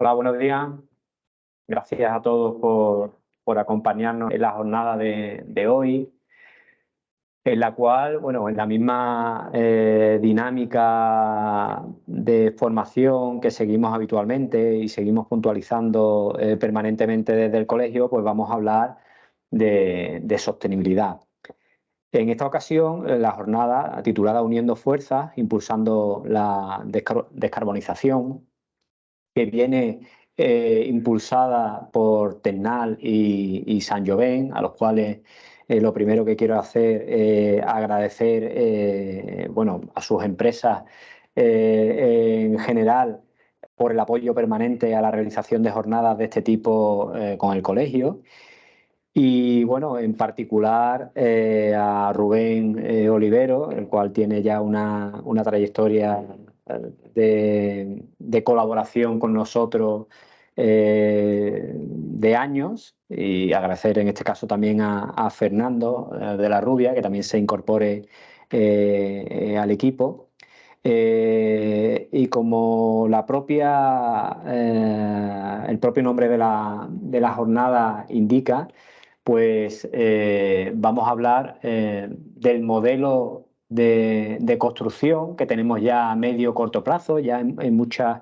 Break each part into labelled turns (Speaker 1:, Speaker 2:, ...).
Speaker 1: Hola, buenos días. Gracias a todos por acompañarnos en la jornada de hoy, en la cual, bueno, en la misma dinámica de formación que seguimos habitualmente y seguimos puntualizando permanentemente desde el colegio, pues vamos a hablar de sostenibilidad. En esta ocasión, la jornada titulada Uniendo Fuerzas, impulsando la descarbonización, que viene impulsada por Tecnal y Saint-Gobain, a los cuales lo primero que quiero hacer es agradecer bueno, a sus empresas en general por el apoyo permanente a la realización de jornadas de este tipo con el colegio. Y bueno, en particular a Rubén Olivero, el cual tiene ya una trayectoria de colaboración con nosotros de años, y agradecer en este caso también a Fernando de la Rubia, que también se incorpore al equipo. Y como el propio nombre de la jornada indica, pues vamos a hablar del modelo de construcción que tenemos ya a medio corto plazo, ya en muchas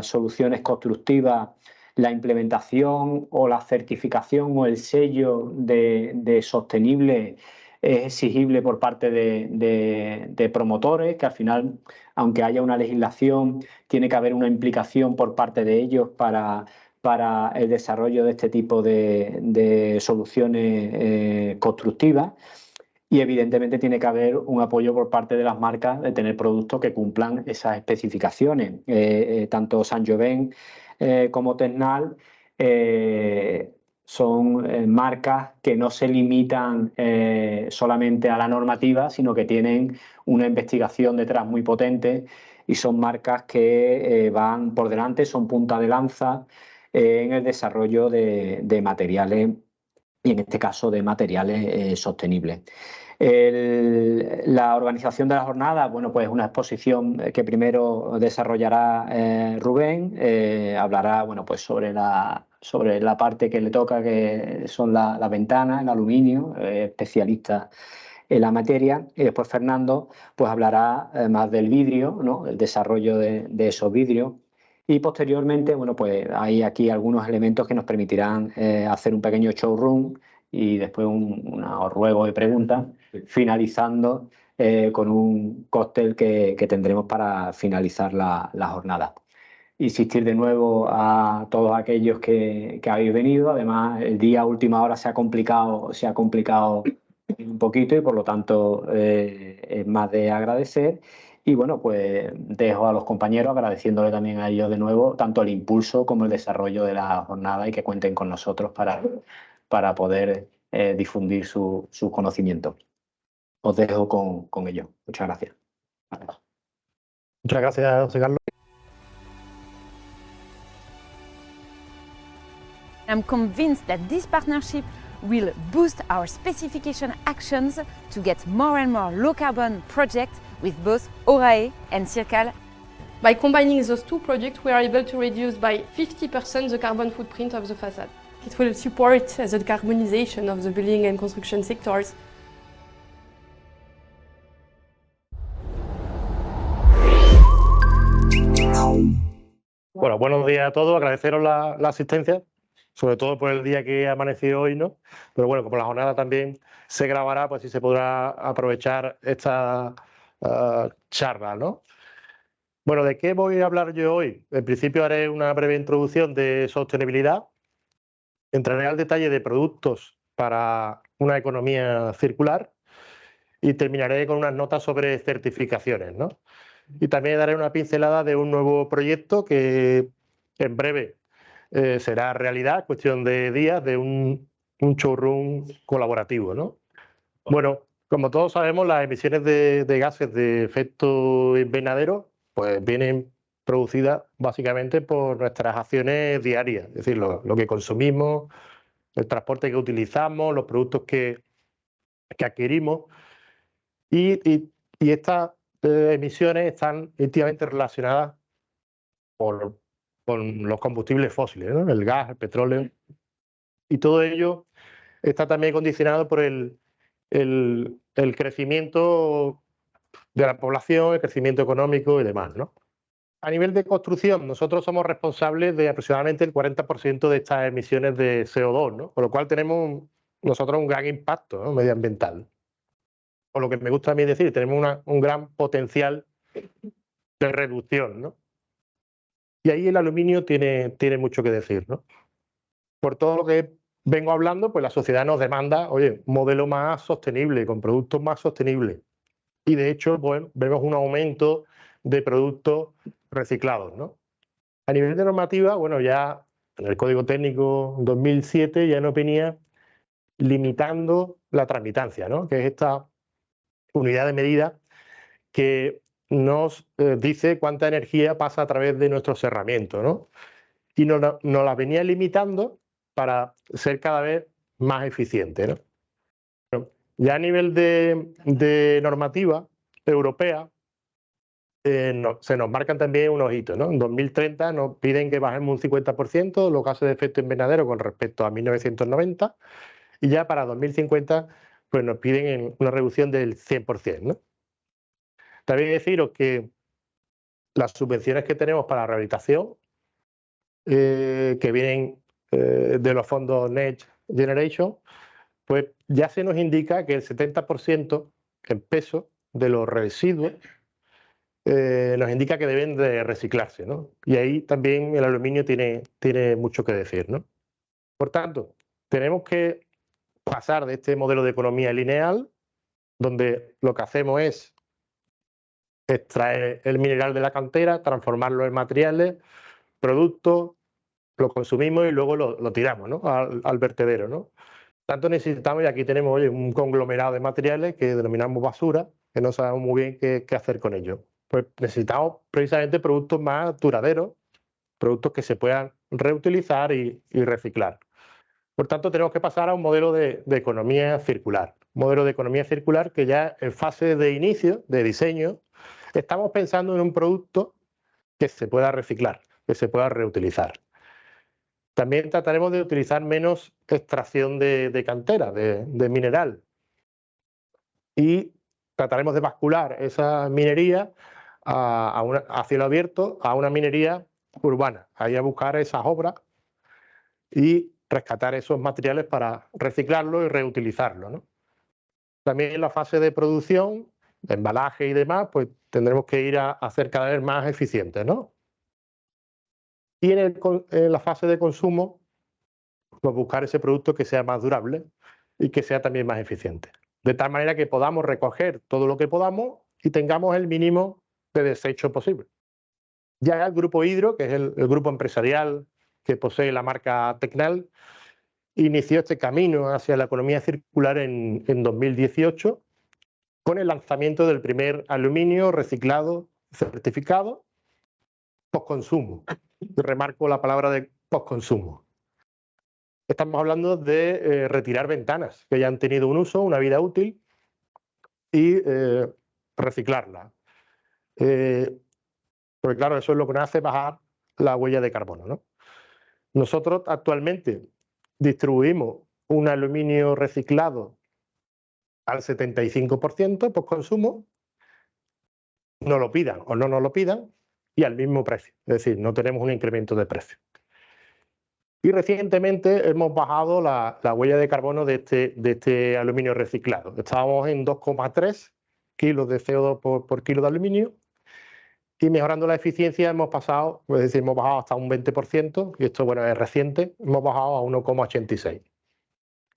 Speaker 1: soluciones constructivas. La implementación o la certificación o el sello de sostenible es exigible por parte de promotores, que al final, aunque haya una legislación, tiene que haber una implicación por parte de ellos para el desarrollo de este tipo de soluciones constructivas. Y evidentemente tiene que haber un apoyo por parte de las marcas de tener productos que cumplan esas especificaciones. Tanto Saint-Gobain como Tecnal son marcas que no se limitan solamente a la normativa, sino que tienen una investigación detrás muy potente, y son marcas que van por delante, son punta de lanza en el desarrollo de materiales, y en este caso de materiales sostenibles. La organización de la jornada, bueno, pues una exposición que primero desarrollará Rubén, hablará, bueno, pues sobre la parte que le toca, que son las ventanas, el aluminio, especialista en la materia, y después Fernando pues hablará más del vidrio, ¿no? El desarrollo de esos vidrios. Y posteriormente, bueno, pues hay aquí algunos elementos que nos permitirán hacer un pequeño showroom y después unos ruegos y preguntas, finalizando con un cóctel que tendremos para finalizar la jornada. Insistir de nuevo a todos aquellos que habéis venido. Además, el día a última hora se ha complicado un poquito, y por lo tanto es más de agradecer. Y bueno, pues dejo a los compañeros agradeciéndole también a ellos de nuevo tanto el impulso como el desarrollo de la jornada, y que cuenten con nosotros para poder difundir su conocimiento. Os dejo con ellos. Muchas gracias.
Speaker 2: Muchas gracias, José Carlos.
Speaker 3: I'm convinced that this partnership will boost our specification actions to get more and more low-carbon projects with both ORAE and CIRCAL.
Speaker 4: By combining those two projects, we are able to reduce by 50% the carbon footprint of the facade. It will support the decarbonization of the building and construction sectors.
Speaker 2: Bueno, buenos días a todos, agradeceros la asistencia, sobre todo por el día que ha amanecido hoy, ¿no? Pero bueno, como la jornada también se grabará, pues sí se podrá aprovechar esta charla, ¿no? Bueno, ¿de qué voy a hablar yo hoy? En principio haré una breve introducción de sostenibilidad, entraré al detalle de productos para una economía circular y terminaré con unas notas sobre certificaciones, ¿no? Y también daré una pincelada de un nuevo proyecto que en breve será realidad, cuestión de días, de un showroom colaborativo, ¿no? Bueno, como todos sabemos, las emisiones de gases de efecto invernadero pues vienen producidas básicamente por nuestras acciones diarias, es decir, lo que consumimos, el transporte que utilizamos, los productos que adquirimos, y estas emisiones están íntimamente relacionadas por con los combustibles fósiles, ¿no? El gas, el petróleo. Y todo ello está también condicionado por el crecimiento de la población, el crecimiento económico y demás, ¿no? A nivel de construcción, nosotros somos responsables de aproximadamente el 40% de estas emisiones de CO2, ¿no? Con lo cual tenemos nosotros un gran impacto, ¿no?, medioambiental. O lo que me gusta a mí decir, tenemos un gran potencial de reducción, ¿no? Y ahí el aluminio tiene mucho que decir, ¿no? Por todo lo que vengo hablando, pues la sociedad nos demanda, oye, un modelo más sostenible, con productos más sostenibles. Y de hecho, pues, vemos un aumento de productos reciclados, ¿no? A nivel de normativa, bueno, ya en el Código Técnico 2007 ya nos venía limitando la transmitancia, ¿no?, que es esta unidad de medida que nos dice cuánta energía pasa a través de nuestro cerramiento, ¿no? Y nos la venía limitando para ser cada vez más eficiente, ¿no? Bueno, ya a nivel de normativa europea, se nos marcan también unos hitos, ¿no? En 2030 nos piden que bajemos un 50% los gases de efecto invernadero con respecto a 1990, y ya para 2050 pues nos piden una reducción del 100%, ¿no? También deciros que las subvenciones que tenemos para la rehabilitación, que vienen de los fondos Next Generation, pues ya se nos indica que el 70% en peso de los residuos nos indica que deben de reciclarse, ¿no? Y ahí también el aluminio tiene mucho que decir, ¿no? Por tanto, tenemos que pasar de este modelo de economía lineal, donde lo que hacemos es extraer el mineral de la cantera, transformarlo en materiales, productos, lo consumimos y luego lo tiramos, ¿no?, al vertedero, ¿no? Tanto necesitamos, y aquí tenemos, oye, un conglomerado de materiales que denominamos basura, que no sabemos muy bien qué hacer con ellos. Pues necesitamos precisamente productos más duraderos, productos que se puedan reutilizar y reciclar. Por tanto, tenemos que pasar a un modelo de economía circular. Un modelo de economía circular que ya en fase de inicio, de diseño, estamos pensando en un producto que se pueda reciclar, que se pueda reutilizar. También trataremos de utilizar menos extracción de cantera, de mineral. Y trataremos de bascular esa minería a cielo abierto a una minería urbana, ahí a buscar esas obras y rescatar esos materiales para reciclarlos y reutilizarlos, ¿no? También en la fase de producción, de embalaje y demás, pues tendremos que ir a ser cada vez más eficientes, ¿no? Y en la fase de consumo, pues buscar ese producto que sea más durable y que sea también más eficiente. De tal manera que podamos recoger todo lo que podamos y tengamos el mínimo de desecho posible. Ya el Grupo Hydro, que es el grupo empresarial que posee la marca Tecnal, inició este camino hacia la economía circular en 2018 con el lanzamiento del primer aluminio reciclado certificado postconsumo. Remarco la palabra de postconsumo. Estamos hablando de retirar ventanas que ya han tenido un uso, una vida útil, y reciclarlas. Porque claro, eso es lo que nos hace bajar la huella de carbono, ¿no? Nosotros actualmente distribuimos un aluminio reciclado al 75% por consumo, no lo pidan o no nos lo pidan, y al mismo precio. Es decir, no tenemos un incremento de precio. Y recientemente hemos bajado la huella de carbono de este aluminio reciclado. Estábamos en 2,3 kilos de CO2 por kilo de aluminio, y mejorando la eficiencia hemos pasado, es decir, hemos bajado hasta un 20%, y esto, bueno, es reciente, hemos bajado a 1,86.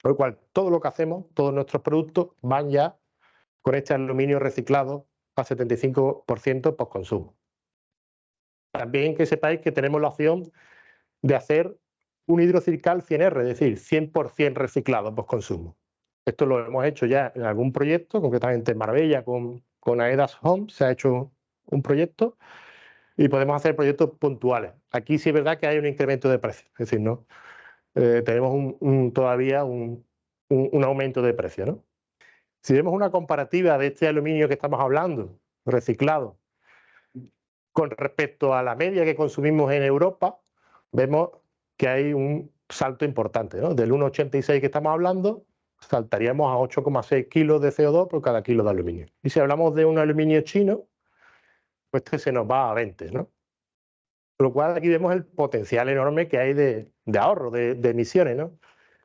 Speaker 2: Por lo cual, todo lo que hacemos, todos nuestros productos van ya con este aluminio reciclado a 75% post consumo. También que sepáis que tenemos la opción de hacer un hidrocircal 100R, es decir, 100% reciclado post consumo. Esto lo hemos hecho ya en algún proyecto, concretamente en Marbella con Aedas Home, se ha hecho un proyecto, y podemos hacer proyectos puntuales. Aquí sí es verdad que hay un incremento de precio, es decir, ¿no? Tenemos todavía un aumento de precio, ¿no? Si vemos una comparativa de este aluminio que estamos hablando, reciclado, Con respecto a la media que consumimos en Europa, vemos que hay un salto importante, ¿no? Del 1,86 que estamos hablando, saltaríamos a 8,6 kilos de CO2 por cada kilo de aluminio. Y si hablamos de un aluminio chino, pues este se nos va a 20, ¿no? Con lo cual aquí vemos el potencial enorme que hay de ahorro, de emisiones, ¿no?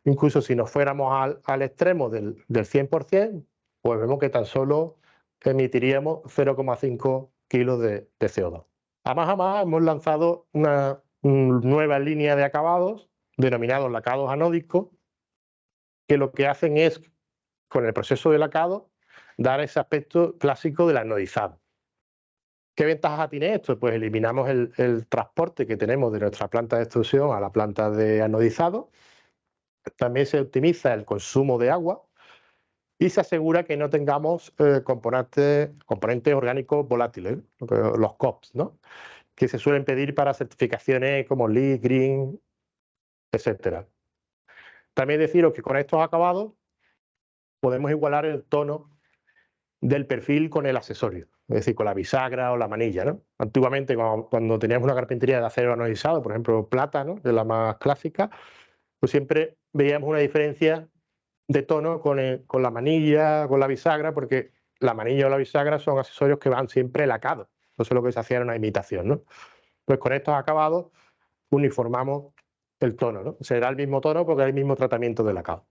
Speaker 2: Incluso si nos fuéramos al extremo del 100%, pues vemos que tan solo emitiríamos 0,5 kilos de CO2. Además, hemos lanzado una nueva línea de acabados denominados lacados anódicos, que lo que hacen es, con el proceso de lacado, dar ese aspecto clásico del anodizado. ¿Qué ventaja tiene esto? Pues eliminamos el transporte que tenemos de nuestra planta de extrusión a la planta de anodizado. También se optimiza el consumo de agua y se asegura que no tengamos componentes orgánicos volátiles, los COPs, ¿no? Que se suelen pedir para certificaciones como LEED, Green, etc. También deciros que con estos acabados podemos igualar el tono del perfil con el accesorio, es decir, con la bisagra o la manilla, ¿no? Antiguamente, cuando teníamos una carpintería de acero anodizado, por ejemplo, plata, ¿no?, que es la más clásica, pues siempre veíamos una diferencia de tono con la manilla, con la bisagra, porque la manilla o la bisagra son accesorios que van siempre lacados. Entonces lo que se hacía era una imitación, ¿no? Pues con estos acabados uniformamos el tono, ¿no? Será el mismo tono porque hay el mismo tratamiento de lacado.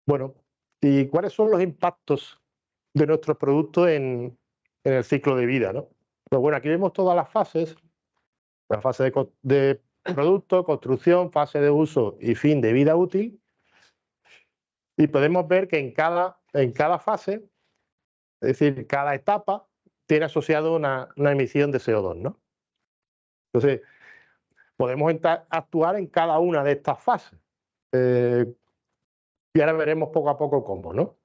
Speaker 2: Bueno, ¿y cuáles son los impactos de nuestros productos en el ciclo de vida, ¿no? Pues bueno, aquí vemos todas las fases: la fase de producto, construcción, fase de uso y fin de vida útil. Y podemos ver que en cada fase, es decir, cada etapa, tiene asociado una emisión de CO2, ¿no? Entonces, podemos actuar en cada una de estas fases. Y ahora veremos poco a poco cómo, ¿no?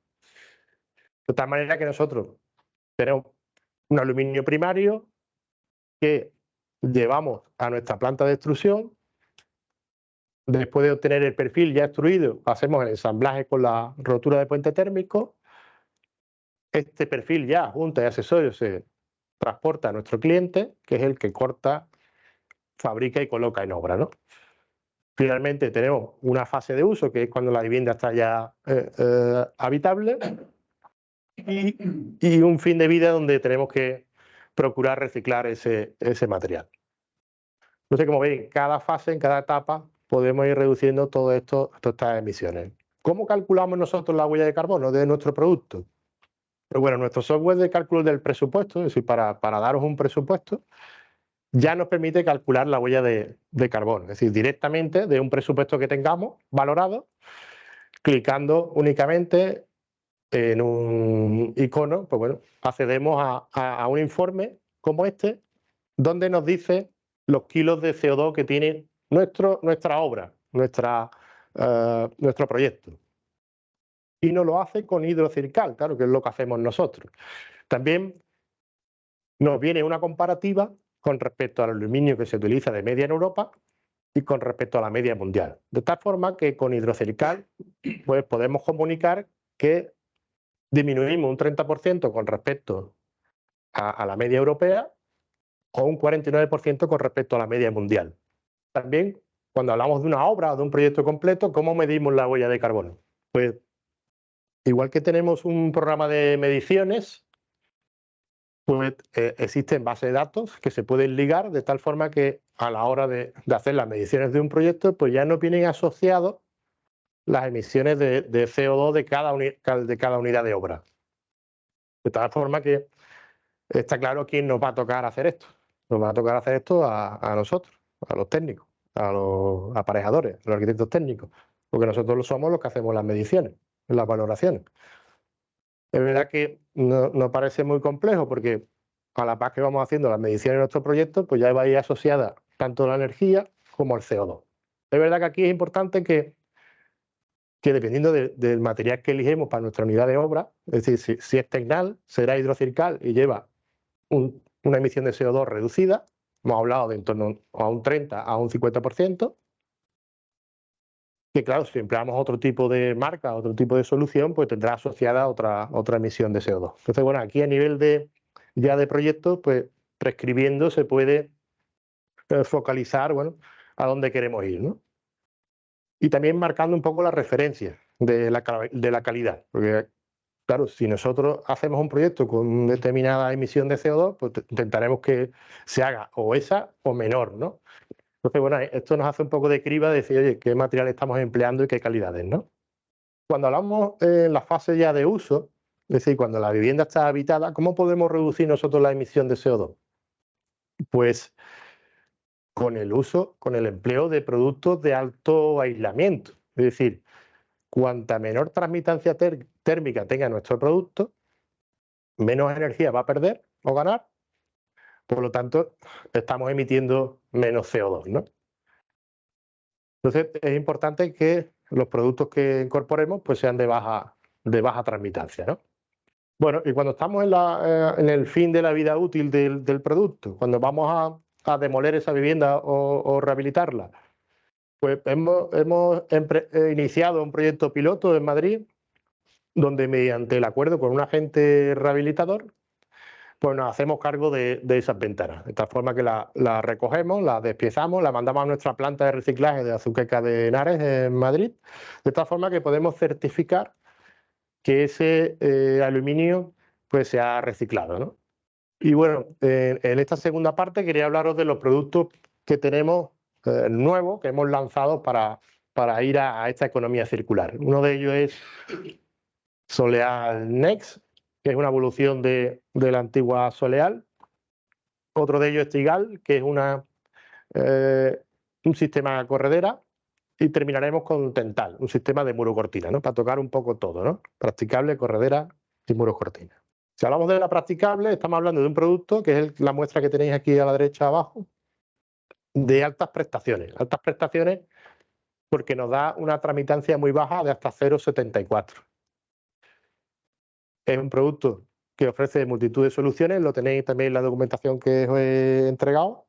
Speaker 2: De tal manera que nosotros tenemos un aluminio primario que llevamos a nuestra planta de extrusión. Después de obtener el perfil ya extruido, hacemos el ensamblaje con la rotura de puente térmico. Este perfil ya, junto y accesorios, se transporta a nuestro cliente, que es el que corta, fabrica y coloca en obra, ¿no? Finalmente tenemos una fase de uso, que es cuando la vivienda está ya habitable, y un fin de vida donde tenemos que procurar reciclar ese material. Entonces, como veis, en cada fase, en cada etapa, podemos ir reduciendo todas estas emisiones. ¿Cómo calculamos nosotros la huella de carbono de nuestro producto? Pues bueno, nuestro software de cálculo del presupuesto, es decir, para daros un presupuesto, ya nos permite calcular la huella de carbono, es decir, directamente de un presupuesto que tengamos valorado, clicando únicamente en un icono, pues bueno, accedemos a un informe como este, donde nos dice los kilos de CO2 que tiene nuestra obra, nuestro proyecto. Y nos lo hace con hidrocircal, claro, que es lo que hacemos nosotros. También nos viene una comparativa con respecto al aluminio que se utiliza de media en Europa y con respecto a la media mundial. De tal forma que con hidrocircal pues podemos comunicar que disminuimos un 30% con respecto a la media europea o un 49% con respecto a la media mundial. También, cuando hablamos de una obra o de un proyecto completo, ¿cómo medimos la huella de carbono? Pues igual que tenemos un programa de mediciones, pues existen bases de datos que se pueden ligar de tal forma que a la hora de hacer las mediciones de un proyecto, pues ya no vienen asociados las emisiones de CO2 de cada unidad de obra. De tal forma que está claro quién nos va a tocar hacer esto. Nos va a tocar hacer esto a nosotros, a los técnicos, a los aparejadores, a los arquitectos técnicos, porque nosotros somos los que hacemos las mediciones, las valoraciones. Es verdad que nos parece muy complejo porque a la par que vamos haciendo las mediciones de nuestro proyecto, pues ya va a ir asociada tanto la energía como el CO2. Es verdad que aquí es importante que dependiendo del material que elegimos para nuestra unidad de obra, es decir, si es Tecnal, será hidrocircal y lleva una emisión de CO2 reducida, hemos hablado de en torno a un 30 a un 50%, que claro, si empleamos otro tipo de marca, otro tipo de solución, pues tendrá asociada otra emisión de CO2. Entonces, bueno, aquí a nivel ya de proyecto, pues prescribiendo se puede focalizar, bueno, a dónde queremos ir, ¿no? Y también marcando un poco la referencia de la calidad, porque claro, si nosotros hacemos un proyecto con determinada emisión de CO2, pues intentaremos que se haga o esa o menor, ¿no? Entonces, bueno, esto nos hace un poco de criba de decir, oye, qué material estamos empleando y qué calidades, ¿no? Cuando hablamos en la fase ya de uso, es decir, cuando la vivienda está habitada, ¿cómo podemos reducir nosotros la emisión de CO2? Pues con el uso, con el empleo de productos de alto aislamiento. Es decir, cuanta menor transmitancia térmica tenga nuestro producto, menos energía va a perder o ganar, por lo tanto, estamos emitiendo menos CO2, ¿no? Entonces, es importante que los productos que incorporemos pues sean de baja transmitancia, ¿no? Bueno, y cuando estamos en el fin de la vida útil del producto, cuando vamos a demoler esa vivienda o rehabilitarla, pues hemos iniciado un proyecto piloto en Madrid donde mediante el acuerdo con un agente rehabilitador, pues nos hacemos cargo de esas ventanas, de tal forma que la recogemos, la despiezamos, la mandamos a nuestra planta de reciclaje de Azuqueca de Henares en Madrid, de tal forma que podemos certificar que ese aluminio pues se ha reciclado, ¿no? Y bueno, en esta segunda parte quería hablaros de los productos que tenemos nuevos, que hemos lanzado para ir a esta economía circular. Uno de ellos es Soleal Next, que es una evolución de la antigua Soleal. Otro de ellos es Trigal, que es un sistema corredera. Y terminaremos con Tental, un sistema de muro cortina, ¿no? Para tocar un poco todo, ¿no? Practicable, corredera y muros cortina. Si hablamos de la practicable, estamos hablando de un producto, que es la muestra que tenéis aquí a la derecha abajo, de altas prestaciones. Altas prestaciones porque nos da una tramitancia muy baja de hasta 0,74. Es un producto que ofrece multitud de soluciones, lo tenéis también en la documentación que os he entregado.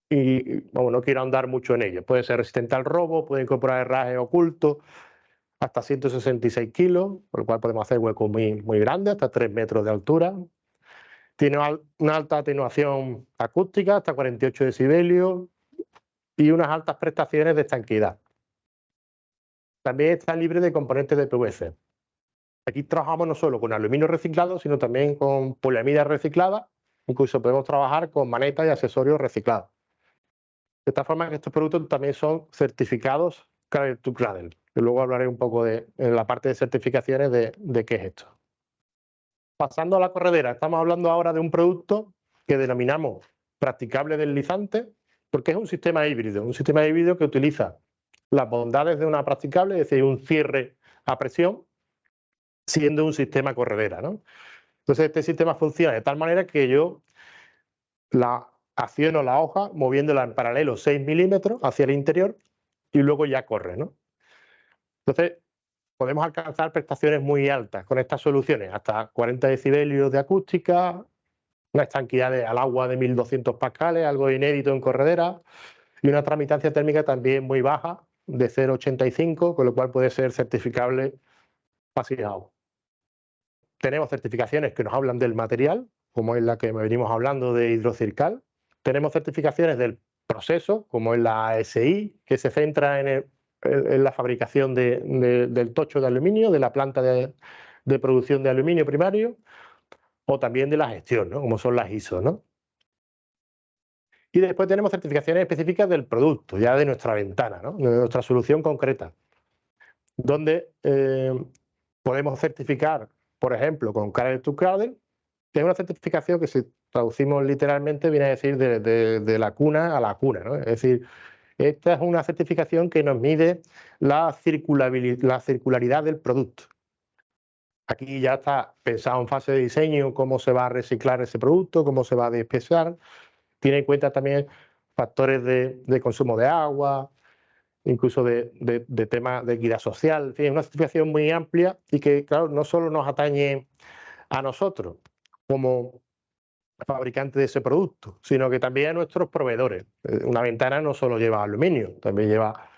Speaker 2: Y bueno, no quiero andar mucho en ello. Puede ser resistente al robo, puede incorporar herraje oculto hasta 166 kilos, por lo cual podemos hacer huecos muy grandes, hasta 3 metros de altura. Tiene una alta atenuación acústica, hasta 48 decibelios, y unas altas prestaciones de estanqueidad. También está libre de componentes de PVC. Aquí trabajamos no solo con aluminio reciclado, sino también con poliamida reciclada, incluso podemos trabajar con manetas y accesorios reciclados. De esta forma que estos productos también son certificados Cradle to Cradle, que luego hablaré un poco en la parte de certificaciones de qué es esto. Pasando a la corredera, estamos hablando ahora de un producto que denominamos practicable deslizante, porque es un sistema híbrido que utiliza las bondades de una practicable, es decir, un cierre a presión, siendo un sistema corredera, ¿no? Entonces este sistema funciona de tal manera que yo acciono la hoja moviéndola en paralelo 6 milímetros hacia el interior y luego ya corre, ¿no? Entonces podemos alcanzar prestaciones muy altas con estas soluciones, hasta 40 decibelios de acústica, una estanqueidad al agua de 1200 pascales, algo inédito en corredera, y una tramitancia térmica también muy baja, de 0,85, con lo cual puede ser certificable pasado. Tenemos certificaciones que nos hablan del material, como es la que venimos hablando de Hidrocircal. Tenemos certificaciones del proceso, como es la ASI, que se centra en la fabricación del tocho de aluminio, de la planta de producción de aluminio primario, o también de la gestión, ¿no? Como son las ISO, ¿no? Y después tenemos certificaciones específicas del producto, ya de nuestra ventana, ¿no? De nuestra solución concreta, donde podemos certificar, por ejemplo, con Cradle to Cradle, que es una certificación que, si traducimos literalmente, viene a decir de la cuna a la cuna, ¿no? Es decir, esta es una certificación que nos mide la circularidad del producto. Aquí ya está pensado en fase de diseño cómo se va a reciclar ese producto, cómo se va a despesar. Tiene en cuenta también factores de consumo de agua, incluso de temas de equidad social. En fin, es una certificación muy amplia y que, claro, no solo nos atañe a nosotros como fabricantes de ese producto, sino que también a nuestros proveedores. Una ventana no solo lleva aluminio, también lleva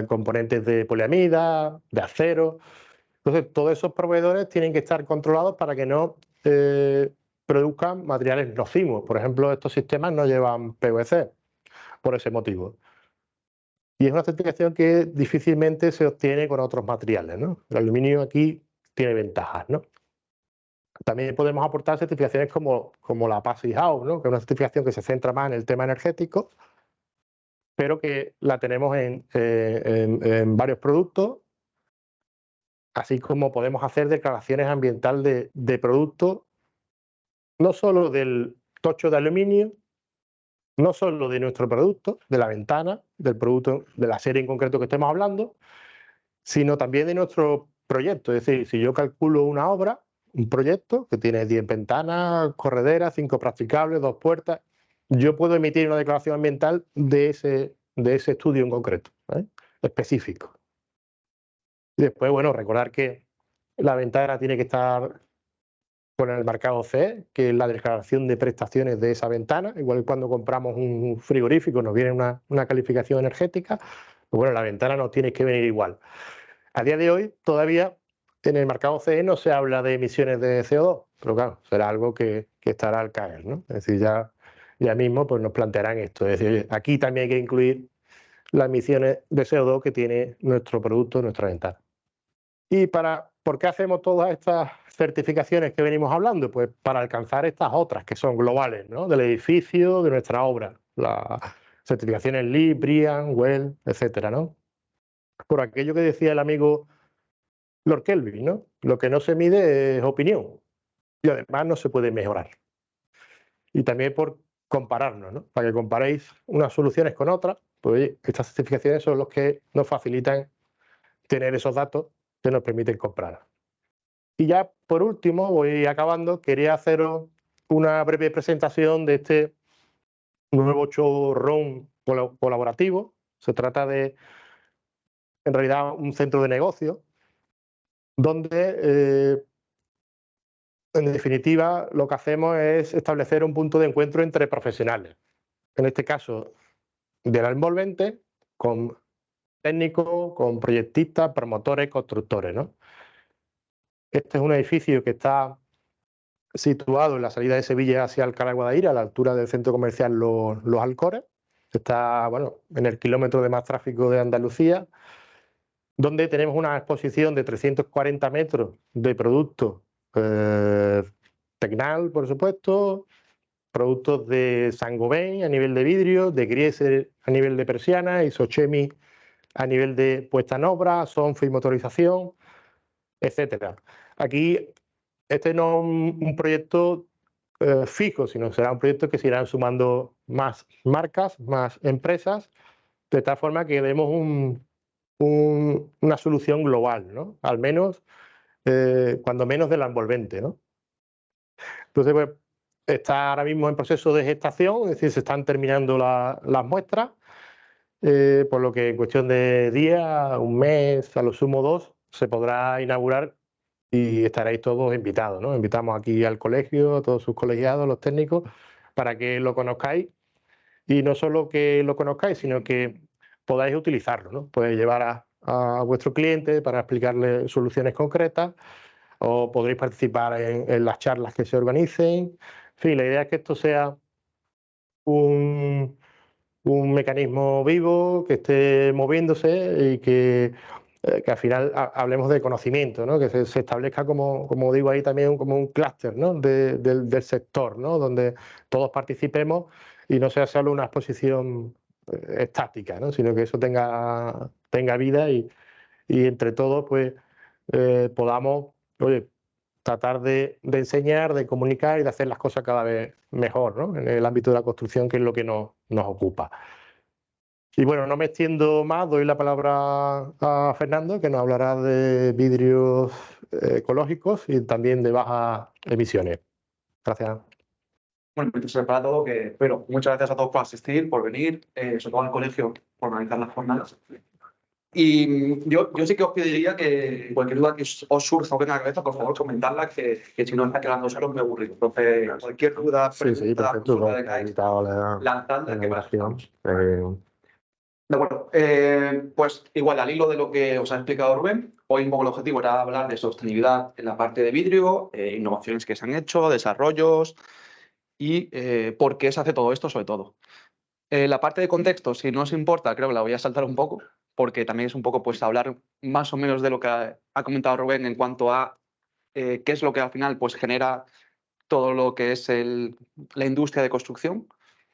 Speaker 2: componentes de poliamida, de acero. Entonces, todos esos proveedores tienen que estar controlados para que no produzcan materiales nocivos. Por ejemplo, estos sistemas no llevan PVC por ese motivo. Y es una certificación que difícilmente se obtiene con otros materiales, ¿no? El aluminio aquí tiene ventajas, ¿no? También podemos aportar certificaciones como la Passy House, ¿no? Que es una certificación que se centra más en el tema energético, pero que la tenemos en varios productos, así como podemos hacer declaraciones ambientales de productos, no solo del tocho de aluminio, no solo de nuestro producto, de la ventana, del producto, de la serie en concreto que estemos hablando, sino también de nuestro proyecto. Es decir, si yo calculo una obra, un proyecto que tiene 10 ventanas, correderas, 5 practicables, 2 puertas, yo puedo emitir una declaración ambiental de ese estudio en concreto, ¿eh? Específico. Y después, bueno, recordar que la ventana tiene que estar con el marcado CE, que es la declaración de prestaciones de esa ventana, igual que cuando compramos un frigorífico nos viene una calificación energética, pues bueno, la ventana nos tiene que venir igual. A día de hoy todavía en el marcado CE no se habla de emisiones de CO2, pero claro, será algo que estará al caer, ¿no? Es decir, ya mismo pues nos plantearán esto, es decir, aquí también hay que incluir las emisiones de CO2 que tiene nuestro producto, nuestra ventana. ¿Y por qué hacemos todas estas certificaciones que venimos hablando? Pues para alcanzar estas otras que son globales, ¿no? Del edificio, de nuestra obra, las certificaciones LEED, BREEAM, WELL, etcétera, ¿no? Por aquello que decía el amigo Lord Kelvin, ¿no? Lo que no se mide es opinión y además no se puede mejorar. Y también por compararnos, ¿no? Para que comparéis unas soluciones con otras, pues oye, estas certificaciones son los que nos facilitan tener esos datos que nos permiten comprar. Y ya por último, voy acabando, quería haceros una breve presentación de este nuevo showroom colaborativo. Se trata de, en realidad, un centro de negocio donde, en definitiva, lo que hacemos es establecer un punto de encuentro entre profesionales. En este caso, del envolvente, con técnicos, con proyectistas, promotores, constructores, ¿no? Este es un edificio que está situado en la salida de Sevilla hacia Alcalá de Guadaira, a la altura del centro comercial Los Alcores. Está, bueno, en el kilómetro de más tráfico de Andalucía, donde tenemos una exposición de 340 metros de productos Tecnal, por supuesto, productos de Saint-Gobain a nivel de vidrio, de Grieser a nivel de persiana, Isochemi a nivel de puesta en obra, Sonfi y motorización, etcétera. Aquí este no es un proyecto fijo, sino será un proyecto que se irán sumando más marcas, más empresas, de tal forma que demos una solución global, ¿no? Al menos, cuando menos de la envolvente, ¿no? Entonces, pues, está ahora mismo en proceso de gestación, es decir, se están terminando las muestras, por lo que en cuestión de días, un mes, a lo sumo 2, se podrá inaugurar y estaréis todos invitados, ¿no? Invitamos aquí al colegio, a todos sus colegiados, los técnicos, para que lo conozcáis y no solo que lo conozcáis, sino que podáis utilizarlo, ¿no? Podéis llevar a vuestro cliente para explicarle soluciones concretas o podréis participar en las charlas que se organicen. En fin, la idea es que esto sea un mecanismo vivo, que esté moviéndose y que al final hablemos de conocimiento, ¿no? Que se establezca, como digo ahí también, como un clúster, ¿no? del sector, ¿no? Donde todos participemos y no sea solo una exposición estática, ¿no? Sino que eso tenga vida y entre todos pues podamos, oye, tratar de enseñar, de comunicar y de hacer las cosas cada vez mejor, ¿no? En el ámbito de la construcción, que es lo que nos ocupa. Y bueno, no me extiendo más, doy la palabra a Fernando, que nos hablará de vidrios ecológicos y también de bajas emisiones. Gracias.
Speaker 5: Bueno, entonces para todo, pero muchas gracias a todos por asistir, por venir, sobre todo al colegio, por organizar las jornadas. Y yo sí que os pediría que cualquier duda que os surja o venga a la cabeza, por favor, comentarla, que si no está quedando solo me aburrido. Entonces, cualquier duda, pregunta,
Speaker 2: perfecto,
Speaker 5: consulta de caer, lanzadla, que para eso estamos. De acuerdo. Pues igual, al hilo de lo que os ha explicado Rubén, hoy un poco el objetivo era hablar de sostenibilidad en la parte de vidrio, innovaciones que se han hecho, desarrollos y por qué se hace todo esto sobre todo. La parte de contexto, si no os importa, creo que la voy a saltar un poco, porque también es un poco pues hablar más o menos de lo que ha comentado Rubén en cuanto a qué es lo que al final pues genera todo lo que es la industria de construcción.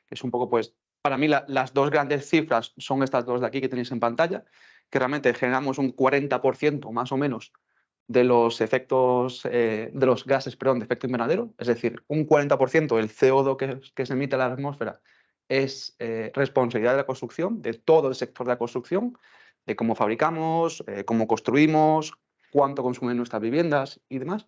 Speaker 5: Es un poco pues, para mí las dos grandes cifras son estas dos de aquí que tenéis en pantalla, que realmente generamos un 40% más o menos de los efectos, de los gases, perdón, de efecto invernadero, es decir, un 40% del CO2 que se emite a la atmósfera es responsabilidad de la construcción, de todo el sector de la construcción, de cómo fabricamos, cómo construimos, cuánto consumen nuestras viviendas y demás.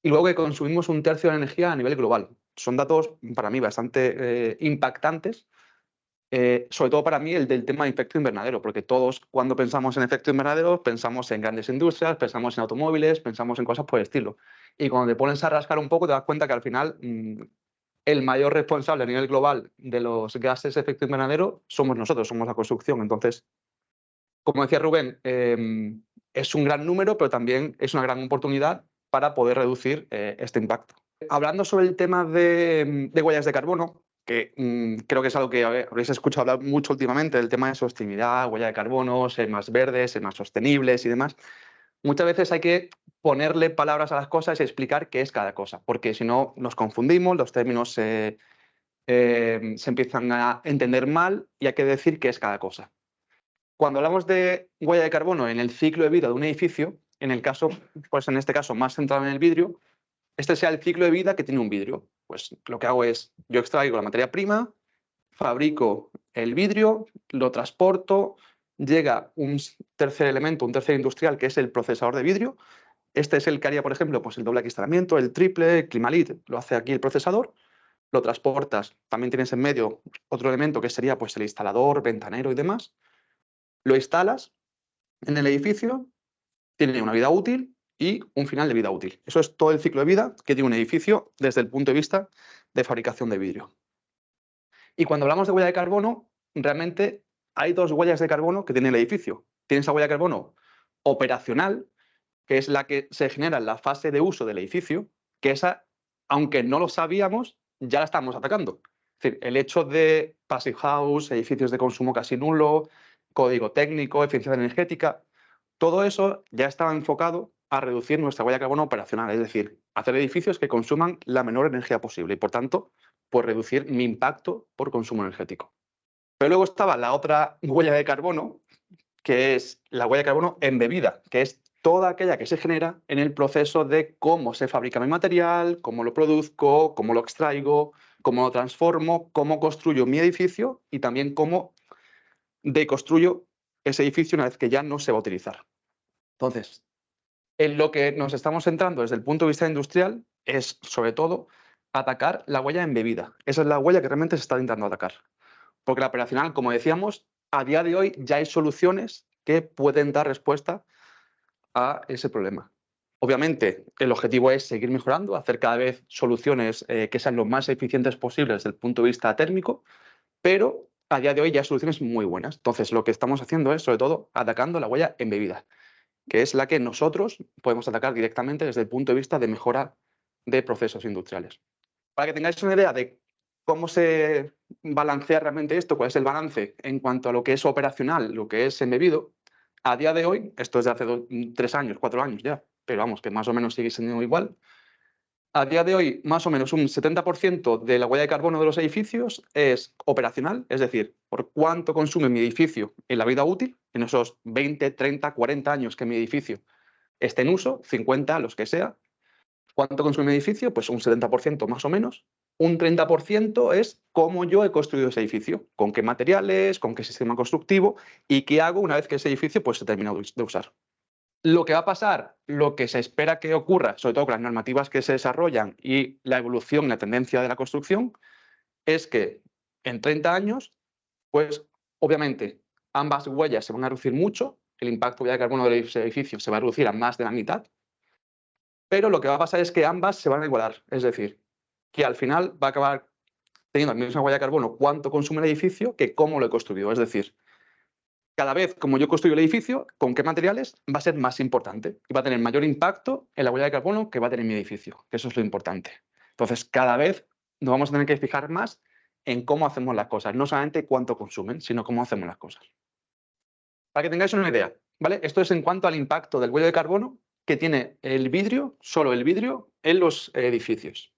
Speaker 5: Y luego que consumimos un tercio de la energía a nivel global. Son datos para mí bastante impactantes, sobre todo para mí el del tema de efecto invernadero, porque todos cuando pensamos en efecto invernadero pensamos en grandes industrias, pensamos en automóviles, pensamos en cosas por el estilo. Y cuando te pones a rascar un poco te das cuenta que al final el mayor responsable a nivel global de los gases de efecto invernadero somos nosotros, somos la construcción. Entonces, como decía Rubén, es un gran número, pero también es una gran oportunidad para poder reducir este impacto. Hablando sobre el tema de huellas de carbono, que creo que es algo que habréis escuchado hablar mucho últimamente, el tema de sostenibilidad, huella de carbono, ser más verdes, ser más sostenibles y demás, muchas veces hay que ponerle palabras a las cosas y explicar qué es cada cosa, porque si no nos confundimos, los términos se empiezan a entender mal y hay que decir qué es cada cosa. Cuando hablamos de huella de carbono en el ciclo de vida de un edificio, en el caso, pues en este caso más centrado en el vidrio, este sea el ciclo de vida que tiene un vidrio. Pues lo que hago es, yo extraigo la materia prima, fabrico el vidrio, lo transporto, llega un tercer elemento, un tercer industrial, que es el procesador de vidrio. Este es el que haría, por ejemplo, pues el doble acristalamiento, el triple, el Climalit, lo hace aquí el procesador, lo transportas, también tienes en medio otro elemento que sería pues el instalador, ventanero y demás, lo instalas en el edificio, tiene una vida útil y un final de vida útil. Eso es todo el ciclo de vida que tiene un edificio desde el punto de vista de fabricación de vidrio. Y cuando hablamos de huella de carbono, realmente hay dos huellas de carbono que tiene el edificio. Tienes la huella de carbono operacional, que es la que se genera en la fase de uso del edificio, que esa, aunque no lo sabíamos, ya la estamos atacando. Es decir, el hecho de passive house, edificios de consumo casi nulo, código técnico, eficiencia energética, todo eso ya estaba enfocado a reducir nuestra huella de carbono operacional, es decir, hacer edificios que consuman la menor energía posible y, por tanto, pues reducir mi impacto por consumo energético. Pero luego estaba la otra huella de carbono, que es la huella de carbono embebida, que es toda aquella que se genera en el proceso de cómo se fabrica mi material, cómo lo produzco, cómo lo extraigo, cómo lo transformo, cómo construyo mi edificio y también cómo deconstruyo ese edificio una vez que ya no se va a utilizar. Entonces, en lo que nos estamos centrando desde el punto de vista industrial es, sobre todo, atacar la huella embebida. Esa es la huella que realmente se está intentando atacar. Porque la operacional, como decíamos, a día de hoy ya hay soluciones que pueden dar respuesta a ese problema. Obviamente, el objetivo es seguir mejorando, hacer cada vez soluciones que sean lo más eficientes posibles desde el punto de vista térmico, pero a día de hoy ya hay soluciones muy buenas. Entonces, lo que estamos haciendo es, sobre todo, atacando la huella embebida, que es la que nosotros podemos atacar directamente desde el punto de vista de mejora de procesos industriales. Para que tengáis una idea de cómo se balancea realmente esto, cuál es el balance en cuanto a lo que es operacional, lo que es embebido, a día de hoy, esto es de hace 3 años, 4 años ya, pero vamos, que más o menos sigue siendo igual, a día de hoy más o menos un 70% de la huella de carbono de los edificios es operacional, es decir, por cuánto consume mi edificio en la vida útil, en esos 20, 30, 40 años que mi edificio esté en uso, 50, los que sea. ¿Cuánto consume mi edificio? Pues un 70% más o menos. Un 30% es cómo yo he construido ese edificio, con qué materiales, con qué sistema constructivo y qué hago una vez que ese edificio pues, se termina de usar. Lo que va a pasar, lo que se espera que ocurra, sobre todo con las normativas que se desarrollan y la evolución y la tendencia de la construcción, es que en 30 años, pues obviamente ambas huellas se van a reducir mucho, el impacto de carbono del edificio se va a reducir a más de la mitad, pero lo que va a pasar es que ambas se van a igualar, es decir, que al final va a acabar teniendo la misma huella de carbono cuánto consume el edificio que cómo lo he construido, es decir, cada vez, como yo construyo el edificio, con qué materiales va a ser más importante y va a tener mayor impacto en la huella de carbono que va a tener mi edificio, que eso es lo importante. Entonces, cada vez nos vamos a tener que fijar más en cómo hacemos las cosas, no solamente cuánto consumen, sino cómo hacemos las cosas. Para que tengáis una idea, ¿vale? Esto es en cuanto al impacto del huella de carbono que tiene el vidrio, solo el vidrio, en los edificios.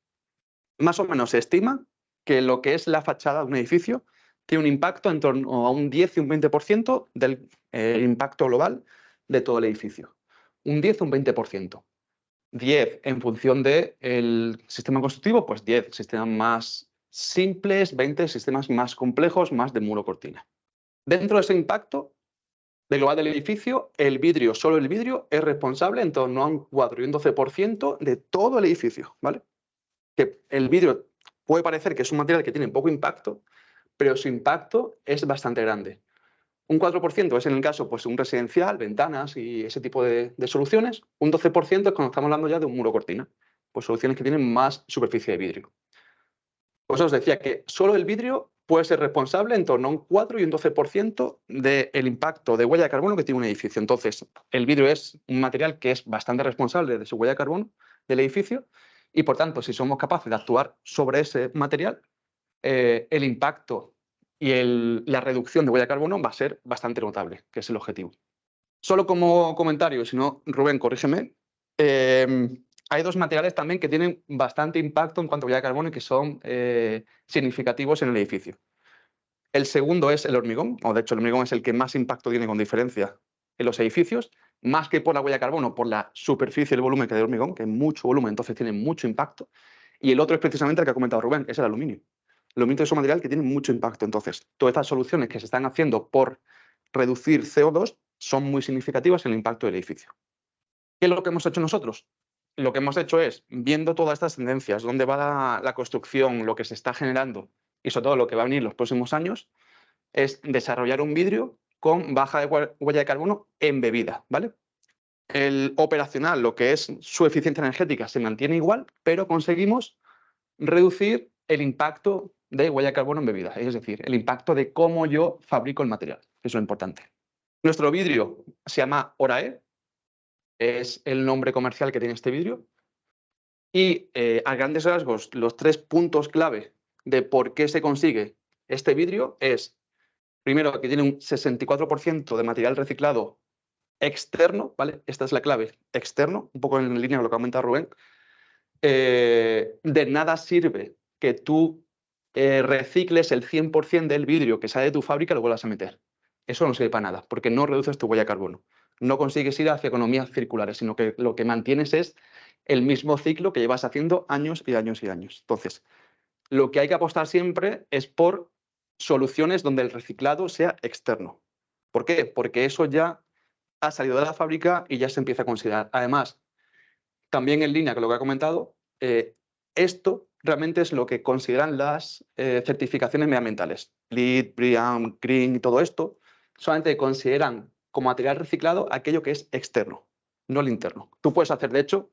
Speaker 5: Más o menos se estima que lo que es la fachada de un edificio tiene un impacto en torno a un 10 y un 20% del impacto global de todo el edificio. Un 10 o un 20%. 10 en función del sistema constructivo, pues 10 sistemas más simples, 20 sistemas más complejos, más de muro cortina. Dentro de ese impacto global del edificio, el vidrio, solo el vidrio, es responsable en torno a un 4 y un 12% de todo el edificio, ¿vale? Que el vidrio puede parecer que es un material que tiene poco impacto, pero su impacto es bastante grande. Un 4% es en el caso, pues, un residencial, ventanas y ese tipo de soluciones. Un 12% es cuando estamos hablando ya de un muro cortina, pues soluciones que tienen más superficie de vidrio. Pues os decía que solo el vidrio puede ser responsable en torno a un 4 y un 12% del impacto de huella de carbono que tiene un edificio. Entonces, el vidrio es un material que es bastante responsable de su huella de carbono del edificio y, por tanto, si somos capaces de actuar sobre ese material, el impacto y la reducción de huella de carbono va a ser bastante notable, que es el objetivo. Solo como comentario, si no, Rubén, corrígeme, hay dos materiales también que tienen bastante impacto en cuanto a huella de carbono y que son significativos en el edificio. El segundo es el hormigón, o de hecho el hormigón es el que más impacto tiene con diferencia en los edificios, más que por la huella de carbono, por la superficie y el volumen que hay de hormigón, que es mucho volumen, entonces tiene mucho impacto. Y el otro es precisamente el que ha comentado Rubén, que es el aluminio. El aluminio es un material que tiene mucho impacto. Entonces, todas estas soluciones que se están haciendo por reducir CO2 son muy significativas en el impacto del edificio. ¿Qué es lo que hemos hecho nosotros? Lo que hemos hecho es, viendo todas estas tendencias, dónde va la construcción, lo que se está generando y sobre todo lo que va a venir los próximos años, es desarrollar un vidrio con baja huella de carbono embebida, ¿vale? El operacional, lo que es su eficiencia energética, se mantiene igual, pero conseguimos reducir el impacto de huella de carbono embebida, es decir, el impacto de cómo yo fabrico el material, que es lo importante. Nuestro vidrio se llama Orae, es el nombre comercial que tiene este vidrio, y a grandes rasgos los 3 puntos clave de por qué se consigue este vidrio es, primero, que tiene un 64% de material reciclado externo, ¿vale? Esta es la clave, externo, un poco en línea con lo que ha comentado Rubén. De nada sirve que tú recicles el 100% del vidrio que sale de tu fábrica y lo vuelvas a meter. Eso no sirve para nada, porque no reduces tu huella de carbono. No consigues ir hacia economías circulares, sino que lo que mantienes es el mismo ciclo que llevas haciendo años y años y años. Entonces, lo que hay que apostar siempre es por soluciones donde el reciclado sea externo. ¿Por qué? Porque eso ya ha salido de la fábrica y ya se empieza a considerar. Además, también en línea con lo que ha comentado, esto realmente es lo que consideran las certificaciones medioambientales. LEED, BREEAM, Green y todo esto, solamente consideran como material reciclado aquello que es externo, no el interno. Tú puedes hacer, de hecho,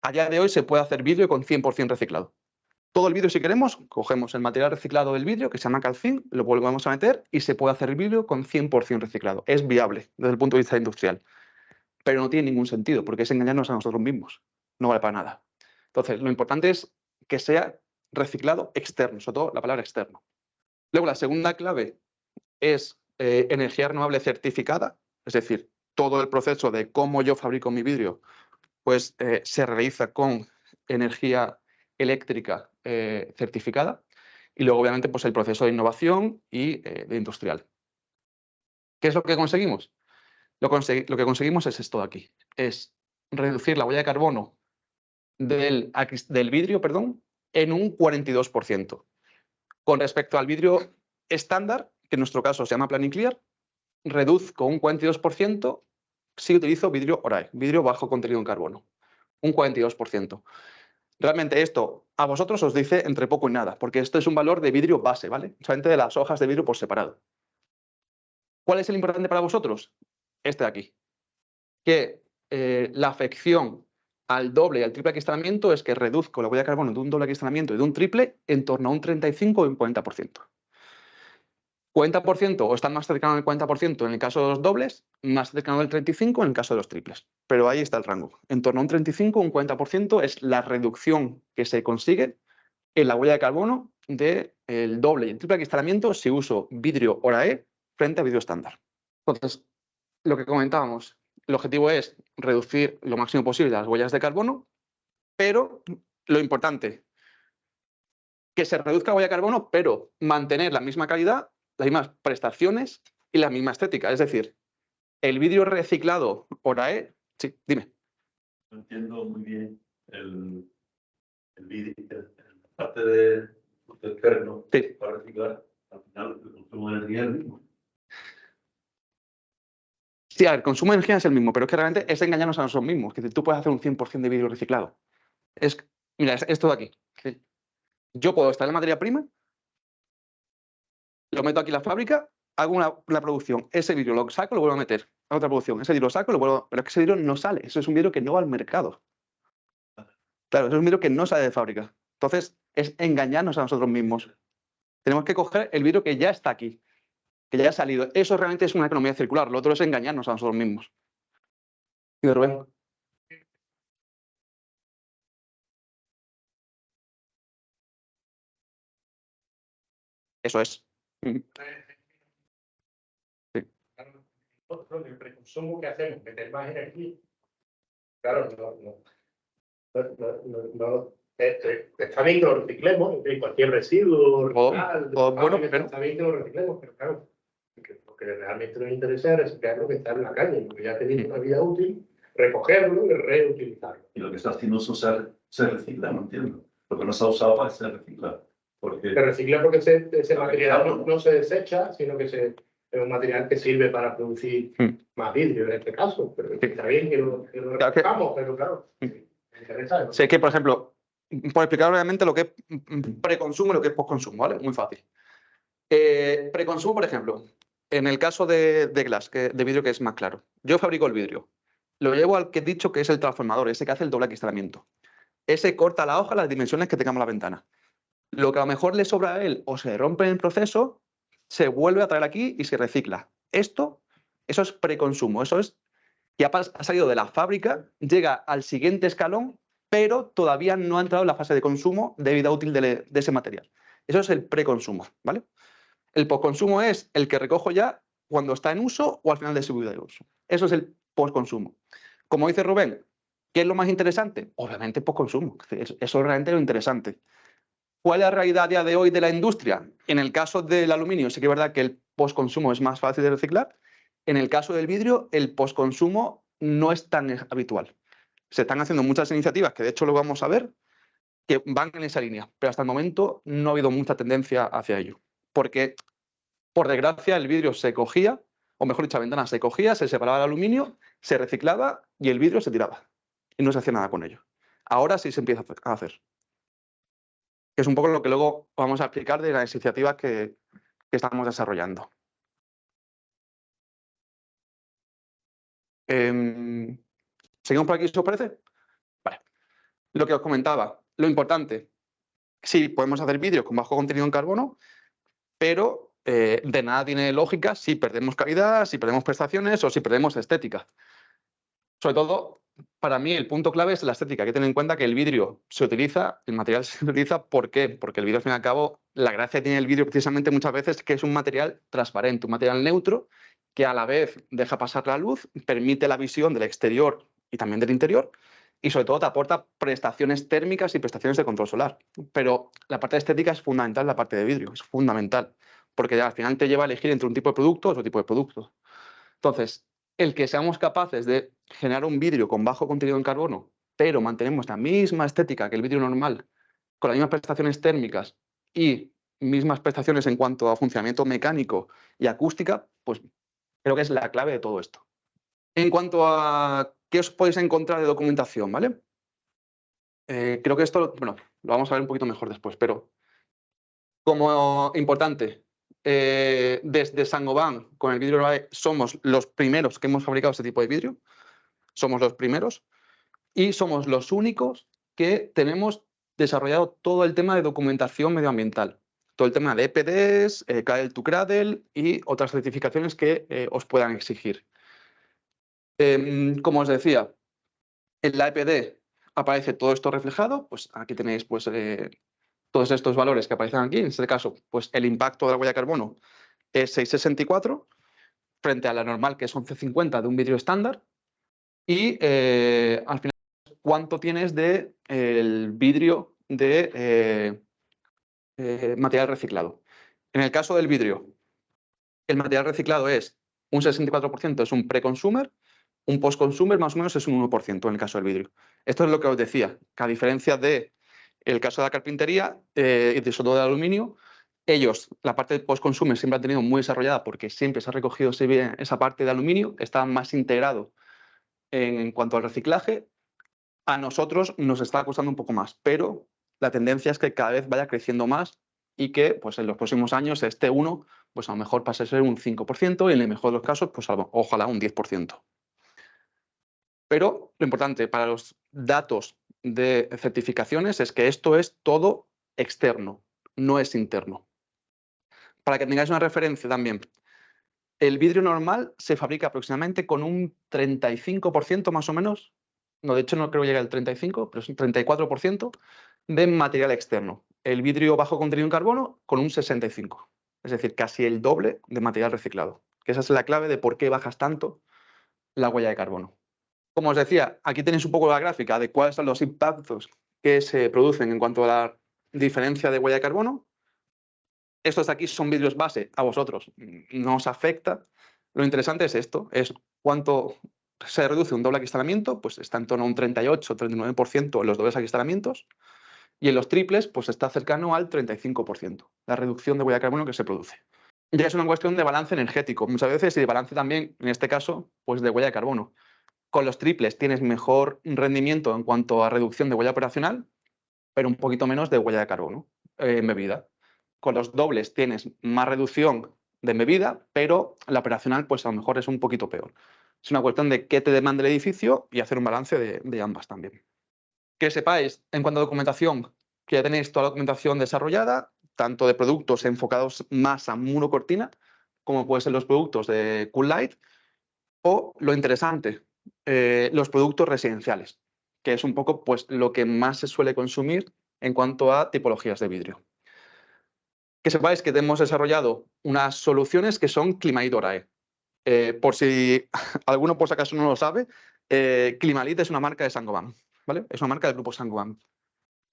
Speaker 5: a día de hoy se puede hacer vidrio con 100% reciclado. Todo el vidrio, si queremos, cogemos el material reciclado del vidrio, que se llama calcín, lo volvemos a meter y se puede hacer el vidrio con 100% reciclado. Es viable desde el punto de vista industrial, pero no tiene ningún sentido porque es engañarnos a nosotros mismos. No vale para nada. Entonces, lo importante es que sea reciclado externo, sobre todo la palabra externo. Luego, la segunda clave es energía renovable certificada, es decir, todo el proceso de cómo yo fabrico mi vidrio, pues se realiza con energía eléctrica certificada y luego, obviamente, pues el proceso de innovación y de industrial. ¿Qué es lo que conseguimos? Lo que conseguimos es esto de aquí, es reducir la huella de carbono del vidrio, en un 42%. Con respecto al vidrio estándar, que en nuestro caso se llama Planiclear, reduzco un 42% si utilizo vidrio Orae, vidrio bajo contenido en carbono. Un 42%. Realmente esto a vosotros os dice entre poco y nada, porque esto es un valor de vidrio base, ¿vale? Solamente de las hojas de vidrio por separado. ¿Cuál es el importante para vosotros? Este de aquí. Que la afección al doble y al triple acristalamiento es que reduzco la huella de carbono de un doble acristalamiento y de un triple en torno a un 35 o un 40%. 40% o están más cercanos del 40% en el caso de los dobles, más cercano del 35% en el caso de los triples. Pero ahí está el rango. En torno a un 35 o un 40% es la reducción que se consigue en la huella de carbono del doble y el triple acristalamiento si uso vidrio Orae frente a vidrio estándar. Entonces, lo que comentábamos, el objetivo es reducir lo máximo posible las huellas de carbono, pero lo importante, que se reduzca la huella de carbono, pero mantener la misma calidad, las mismas prestaciones y la misma estética. Es decir, el vidrio reciclado Orae, sí, dime.
Speaker 6: No entiendo muy bien el vidrio, la parte del perno
Speaker 5: Sí.
Speaker 6: para reciclar, al final el consumo de energía es el mismo.
Speaker 5: Sí, el consumo de energía es el mismo, pero es que realmente es engañarnos a nosotros mismos. Que tú puedes hacer un 100% de vidrio reciclado. Mira, es esto de aquí. Sí. Yo puedo extraer la materia prima, lo meto aquí en la fábrica, hago la producción, ese vidrio lo saco, lo vuelvo a meter a otra producción, ese vidrio lo saco, lo vuelvo, pero es que ese vidrio no sale, eso es un vidrio que no va al mercado. Claro, eso es un vidrio que no sale de fábrica. Entonces, es engañarnos a nosotros mismos. Tenemos que coger el vidrio que ya está aquí, que ya ha salido. Eso realmente es una economía circular, lo otro es engañarnos a nosotros mismos. ¿Y de Rubén? Eso es.
Speaker 2: Nosotros, el preconsumo que hacemos, meter más energía, claro, está bien que lo reciclemos, cualquier residuo,
Speaker 5: bueno, pero
Speaker 2: está bien que lo reciclemos, pero claro, lo que realmente nos interesa es reciclar lo que está en la calle, porque ya tenemos una vida útil, recogerlo y reutilizarlo.
Speaker 6: Y lo que está haciendo es se recicla, no entiendo. Lo que no se ha usado para ser reciclado.
Speaker 2: Se recicla porque ese material no se desecha, sino que es un material que sirve para producir más vidrio en este caso. Pero está bien que lo recogamos, pero claro, me interesa.
Speaker 5: Sé que, por ejemplo, por explicar brevemente lo que es preconsumo y lo que es postconsumo, ¿vale? Muy fácil. Preconsumo, por ejemplo, en el caso de glass, de vidrio que es más claro. Yo fabrico el vidrio. Lo llevo al que he dicho que es el transformador, ese que hace el doble acristalamiento. Ese corta la hoja a las dimensiones que tengamos la ventana. Lo que a lo mejor le sobra a él o se rompe en el proceso, se vuelve a traer aquí y se recicla. Eso es preconsumo, eso es que ha salido de la fábrica, llega al siguiente escalón, pero todavía no ha entrado en la fase de consumo de vida útil de ese material. Eso es el preconsumo, ¿vale? El postconsumo es el que recojo ya cuando está en uso o al final de su vida de uso. Eso es el postconsumo. Como dice Rubén, ¿qué es lo más interesante? Obviamente postconsumo. Eso es realmente lo interesante. ¿Cuál es la realidad a día de hoy de la industria? En el caso del aluminio, sí que es verdad que el postconsumo es más fácil de reciclar. En el caso del vidrio, el postconsumo no es tan habitual. Se están haciendo muchas iniciativas, que de hecho lo vamos a ver, que van en esa línea, pero hasta el momento no ha habido mucha tendencia hacia ello. Porque, por desgracia, el vidrio se cogía, o mejor dicho, la ventana se cogía, se separaba el aluminio, se reciclaba y el vidrio se tiraba. Y no se hacía nada con ello. Ahora sí se empieza a hacer. Que es un poco lo que luego vamos a explicar de las iniciativas que estamos desarrollando. ¿Seguimos por aquí, si os parece? Vale. Lo que os comentaba, lo importante, sí, podemos hacer vídeos con bajo contenido en carbono, pero de nada tiene lógica si perdemos calidad, si perdemos prestaciones o si perdemos estética. Sobre todo, para mí el punto clave es la estética. Hay que tener en cuenta que el vidrio se utiliza, el material se utiliza, ¿por qué? Porque el vidrio, al fin y al cabo, la gracia que tiene el vidrio precisamente muchas veces es que es un material transparente, un material neutro, que a la vez deja pasar la luz, permite la visión del exterior y también del interior, y sobre todo te aporta prestaciones térmicas y prestaciones de control solar. Pero la parte estética es fundamental, la parte de vidrio, es fundamental, porque al final te lleva a elegir entre un tipo de producto o otro tipo de producto. Entonces, el que seamos capaces de generar un vidrio con bajo contenido en carbono, pero mantenemos la misma estética que el vidrio normal, con las mismas prestaciones térmicas y mismas prestaciones en cuanto a funcionamiento mecánico y acústica, pues creo que es la clave de todo esto. En cuanto a qué os podéis encontrar de documentación, ¿vale? Creo que esto, bueno, lo vamos a ver un poquito mejor después, pero como importante, desde Saint-Gobain con el vidrio Orae somos los primeros que hemos fabricado este tipo de vidrio, somos los primeros y somos los únicos que tenemos desarrollado todo el tema de documentación medioambiental. todo el tema de EPDs, Cradle to Cradle y otras certificaciones que os puedan exigir. Como os decía, en la EPD aparece todo esto reflejado, pues aquí tenéis pues, todos estos valores que aparecen aquí. En este caso, pues el impacto de la huella de carbono es 6,64 frente a la normal, que es 11,50 de un vidrio estándar. Y al final, ¿cuánto tienes de el vidrio de material reciclado? En el caso del vidrio, el material reciclado es un 64%, es un pre-consumer, un post-consumer más o menos es un 1% en el caso del vidrio. Esto es lo que os decía, que a diferencia del caso de la carpintería y sobre todo del aluminio, ellos, la parte de post-consumer siempre han tenido muy desarrollada porque siempre se ha recogido esa parte de aluminio, está más integrado en cuanto al reciclaje. A nosotros nos está costando un poco más, pero la tendencia es que cada vez vaya creciendo más y que pues, en los próximos años este 1 pues, a lo mejor pase a ser un 5% y en el mejor de los casos pues, ojalá un 10%. Pero lo importante para los datos de certificaciones es que esto es todo externo, no es interno. Para que tengáis una referencia también, el vidrio normal se fabrica aproximadamente con un 35% más o menos, no, de hecho no creo que llegue al 35%, pero es un 34% de material externo. El vidrio bajo contenido en carbono con un 65%, es decir, casi el doble de material reciclado. Que esa es la clave de por qué bajas tanto la huella de carbono. Como os decía, aquí tenéis un poco la gráfica de cuáles son los impactos que se producen en cuanto a la diferencia de huella de carbono. Estos de aquí son vidrios base, a vosotros no os afecta. Lo interesante es esto, es cuánto se reduce un doble acristalamiento, pues está en torno a un 38-39% en los dobles acristalamientos, y en los triples pues está cercano al 35%, la reducción de huella de carbono que se produce. Ya es una cuestión de balance energético, muchas veces, y de balance también, en este caso, pues de huella de carbono. Con los triples tienes mejor rendimiento en cuanto a reducción de huella operacional, pero un poquito menos de huella de carbono embebida. Con los dobles tienes más reducción de embebida, pero la operacional pues a lo mejor es un poquito peor. Es una cuestión de qué te demanda el edificio y hacer un balance de ambas también. Que sepáis, en cuanto a documentación, que ya tenéis toda la documentación desarrollada, tanto de productos enfocados más a muro cortina, como pueden ser los productos de Cool Light, o lo interesante, los productos residenciales, que es un poco pues, lo que más se suele consumir en cuanto a tipologías de vidrio. Que sepáis que hemos desarrollado unas soluciones que son Climalit Orae. Por si alguno por si acaso no lo sabe, Climalit es una marca de Saint-Gobain, ¿vale? Es una marca del grupo Saint-Gobain.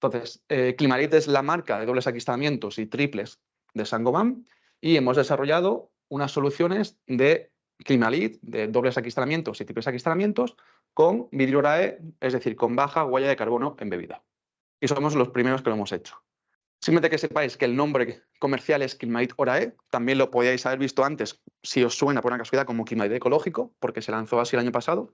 Speaker 5: Entonces, Climalit es la marca de dobles acristalamientos y triples de Saint-Gobain y hemos desarrollado unas soluciones de Climalit, de dobles acristalamientos y triples acristalamientos con vidrio Orae, es decir, con baja huella de carbono embebida. Y somos los primeros que lo hemos hecho. Simplemente que sepáis que el nombre comercial es Climalit Orae, también lo podíais haber visto antes, si os suena por una casualidad, como Climalit Ecológico, porque se lanzó así el año pasado,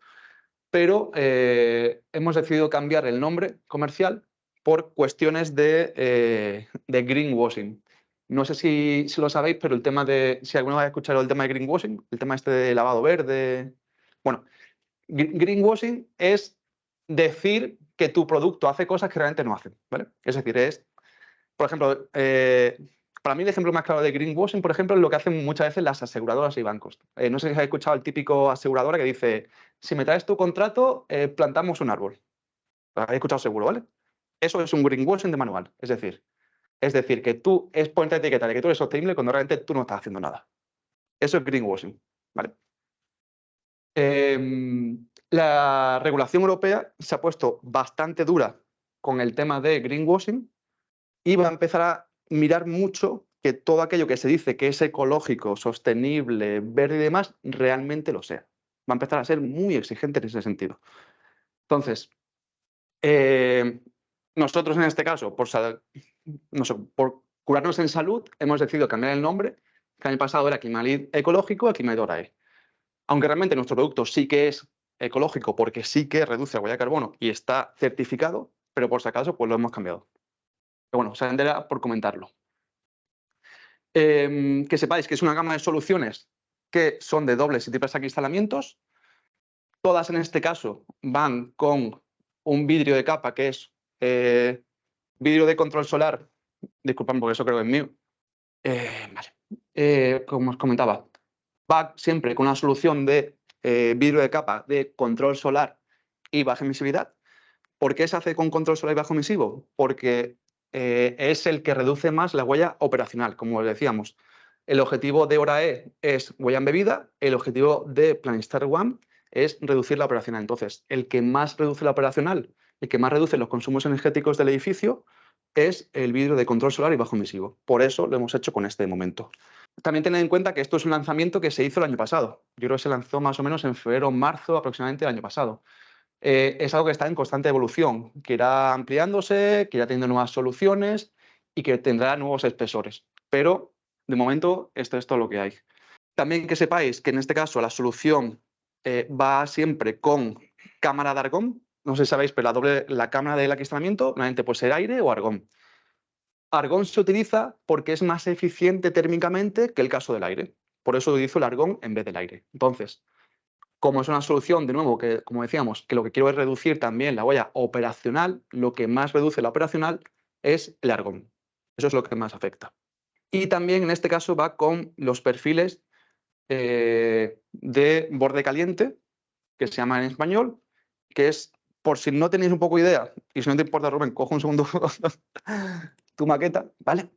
Speaker 5: pero hemos decidido cambiar el nombre comercial por cuestiones de greenwashing. No sé si lo sabéis, pero el tema de, si alguno ha escuchado el tema de greenwashing, el tema este de lavado verde, bueno, greenwashing es decir que tu producto hace cosas que realmente no hacen, ¿vale? Es decir, es, por ejemplo, para mí el ejemplo más claro de greenwashing, por ejemplo, es lo que hacen muchas veces las aseguradoras y bancos. No sé si habéis escuchado el típico aseguradora que dice, si me traes tu contrato, plantamos un árbol. Lo habéis escuchado seguro, ¿vale? Eso es un greenwashing de manual. Es decir, que tú es ponerte etiqueta de que tú eres sostenible cuando realmente tú no estás haciendo nada. Eso es greenwashing, ¿vale? La regulación europea se ha puesto bastante dura con el tema de greenwashing y va a empezar a mirar mucho que todo aquello que se dice que es ecológico, sostenible, verde y demás, realmente lo sea. Va a empezar a ser muy exigente en ese sentido. Entonces, nosotros en este caso, por curarnos en salud, hemos decidido cambiar el nombre, que el año pasado era Climalit Ecológico a Climalit Orae. Aunque realmente nuestro producto sí que es ecológico porque sí que reduce la huella de carbono y está certificado, pero por si acaso pues lo hemos cambiado. Pero bueno, se entenderá por comentarlo. Que sepáis que es una gama de soluciones que son de dobles y triples acristalamientos. Todas en este caso van con un vidrio de capa que es vidrio de control solar. Disculpadme porque eso creo que es mío. Como os comentaba, va siempre con una solución de vidrio de capa de control solar y baja emisividad. ¿Por qué se hace con control solar y bajo emisivo? Porque es el que reduce más la huella operacional, como decíamos. El objetivo de HORAE es huella embebida, el objetivo de Planistar One es reducir la operacional. Entonces, el que más reduce la operacional, el que más reduce los consumos energéticos del edificio, es el vidrio de control solar y bajo emisivo. Por eso lo hemos hecho con este momento. También tened en cuenta que esto es un lanzamiento que se hizo el año pasado. Yo creo que se lanzó más o menos en febrero o marzo aproximadamente del año pasado. Es algo que está en constante evolución, que irá ampliándose, que irá teniendo nuevas soluciones y que tendrá nuevos espesores. Pero, de momento, esto es todo lo que hay. También que sepáis que en este caso la solución va siempre con cámara de argón. No sé si sabéis, pero la cámara del acristalamiento normalmente puede ser aire o argón. Argón se utiliza porque es más eficiente térmicamente que el caso del aire. Por eso utilizo el argón en vez del aire. Entonces, como es una solución, de nuevo, que como decíamos, que lo que quiero es reducir también la huella operacional, lo que más reduce la operacional es el argón. Eso es lo que más afecta. Y también en este caso va con los perfiles de borde caliente, que se llama en español, que es, por si no tenéis un poco idea, y si no te importa, Rubén, cojo un segundo tu maqueta, ¿vale?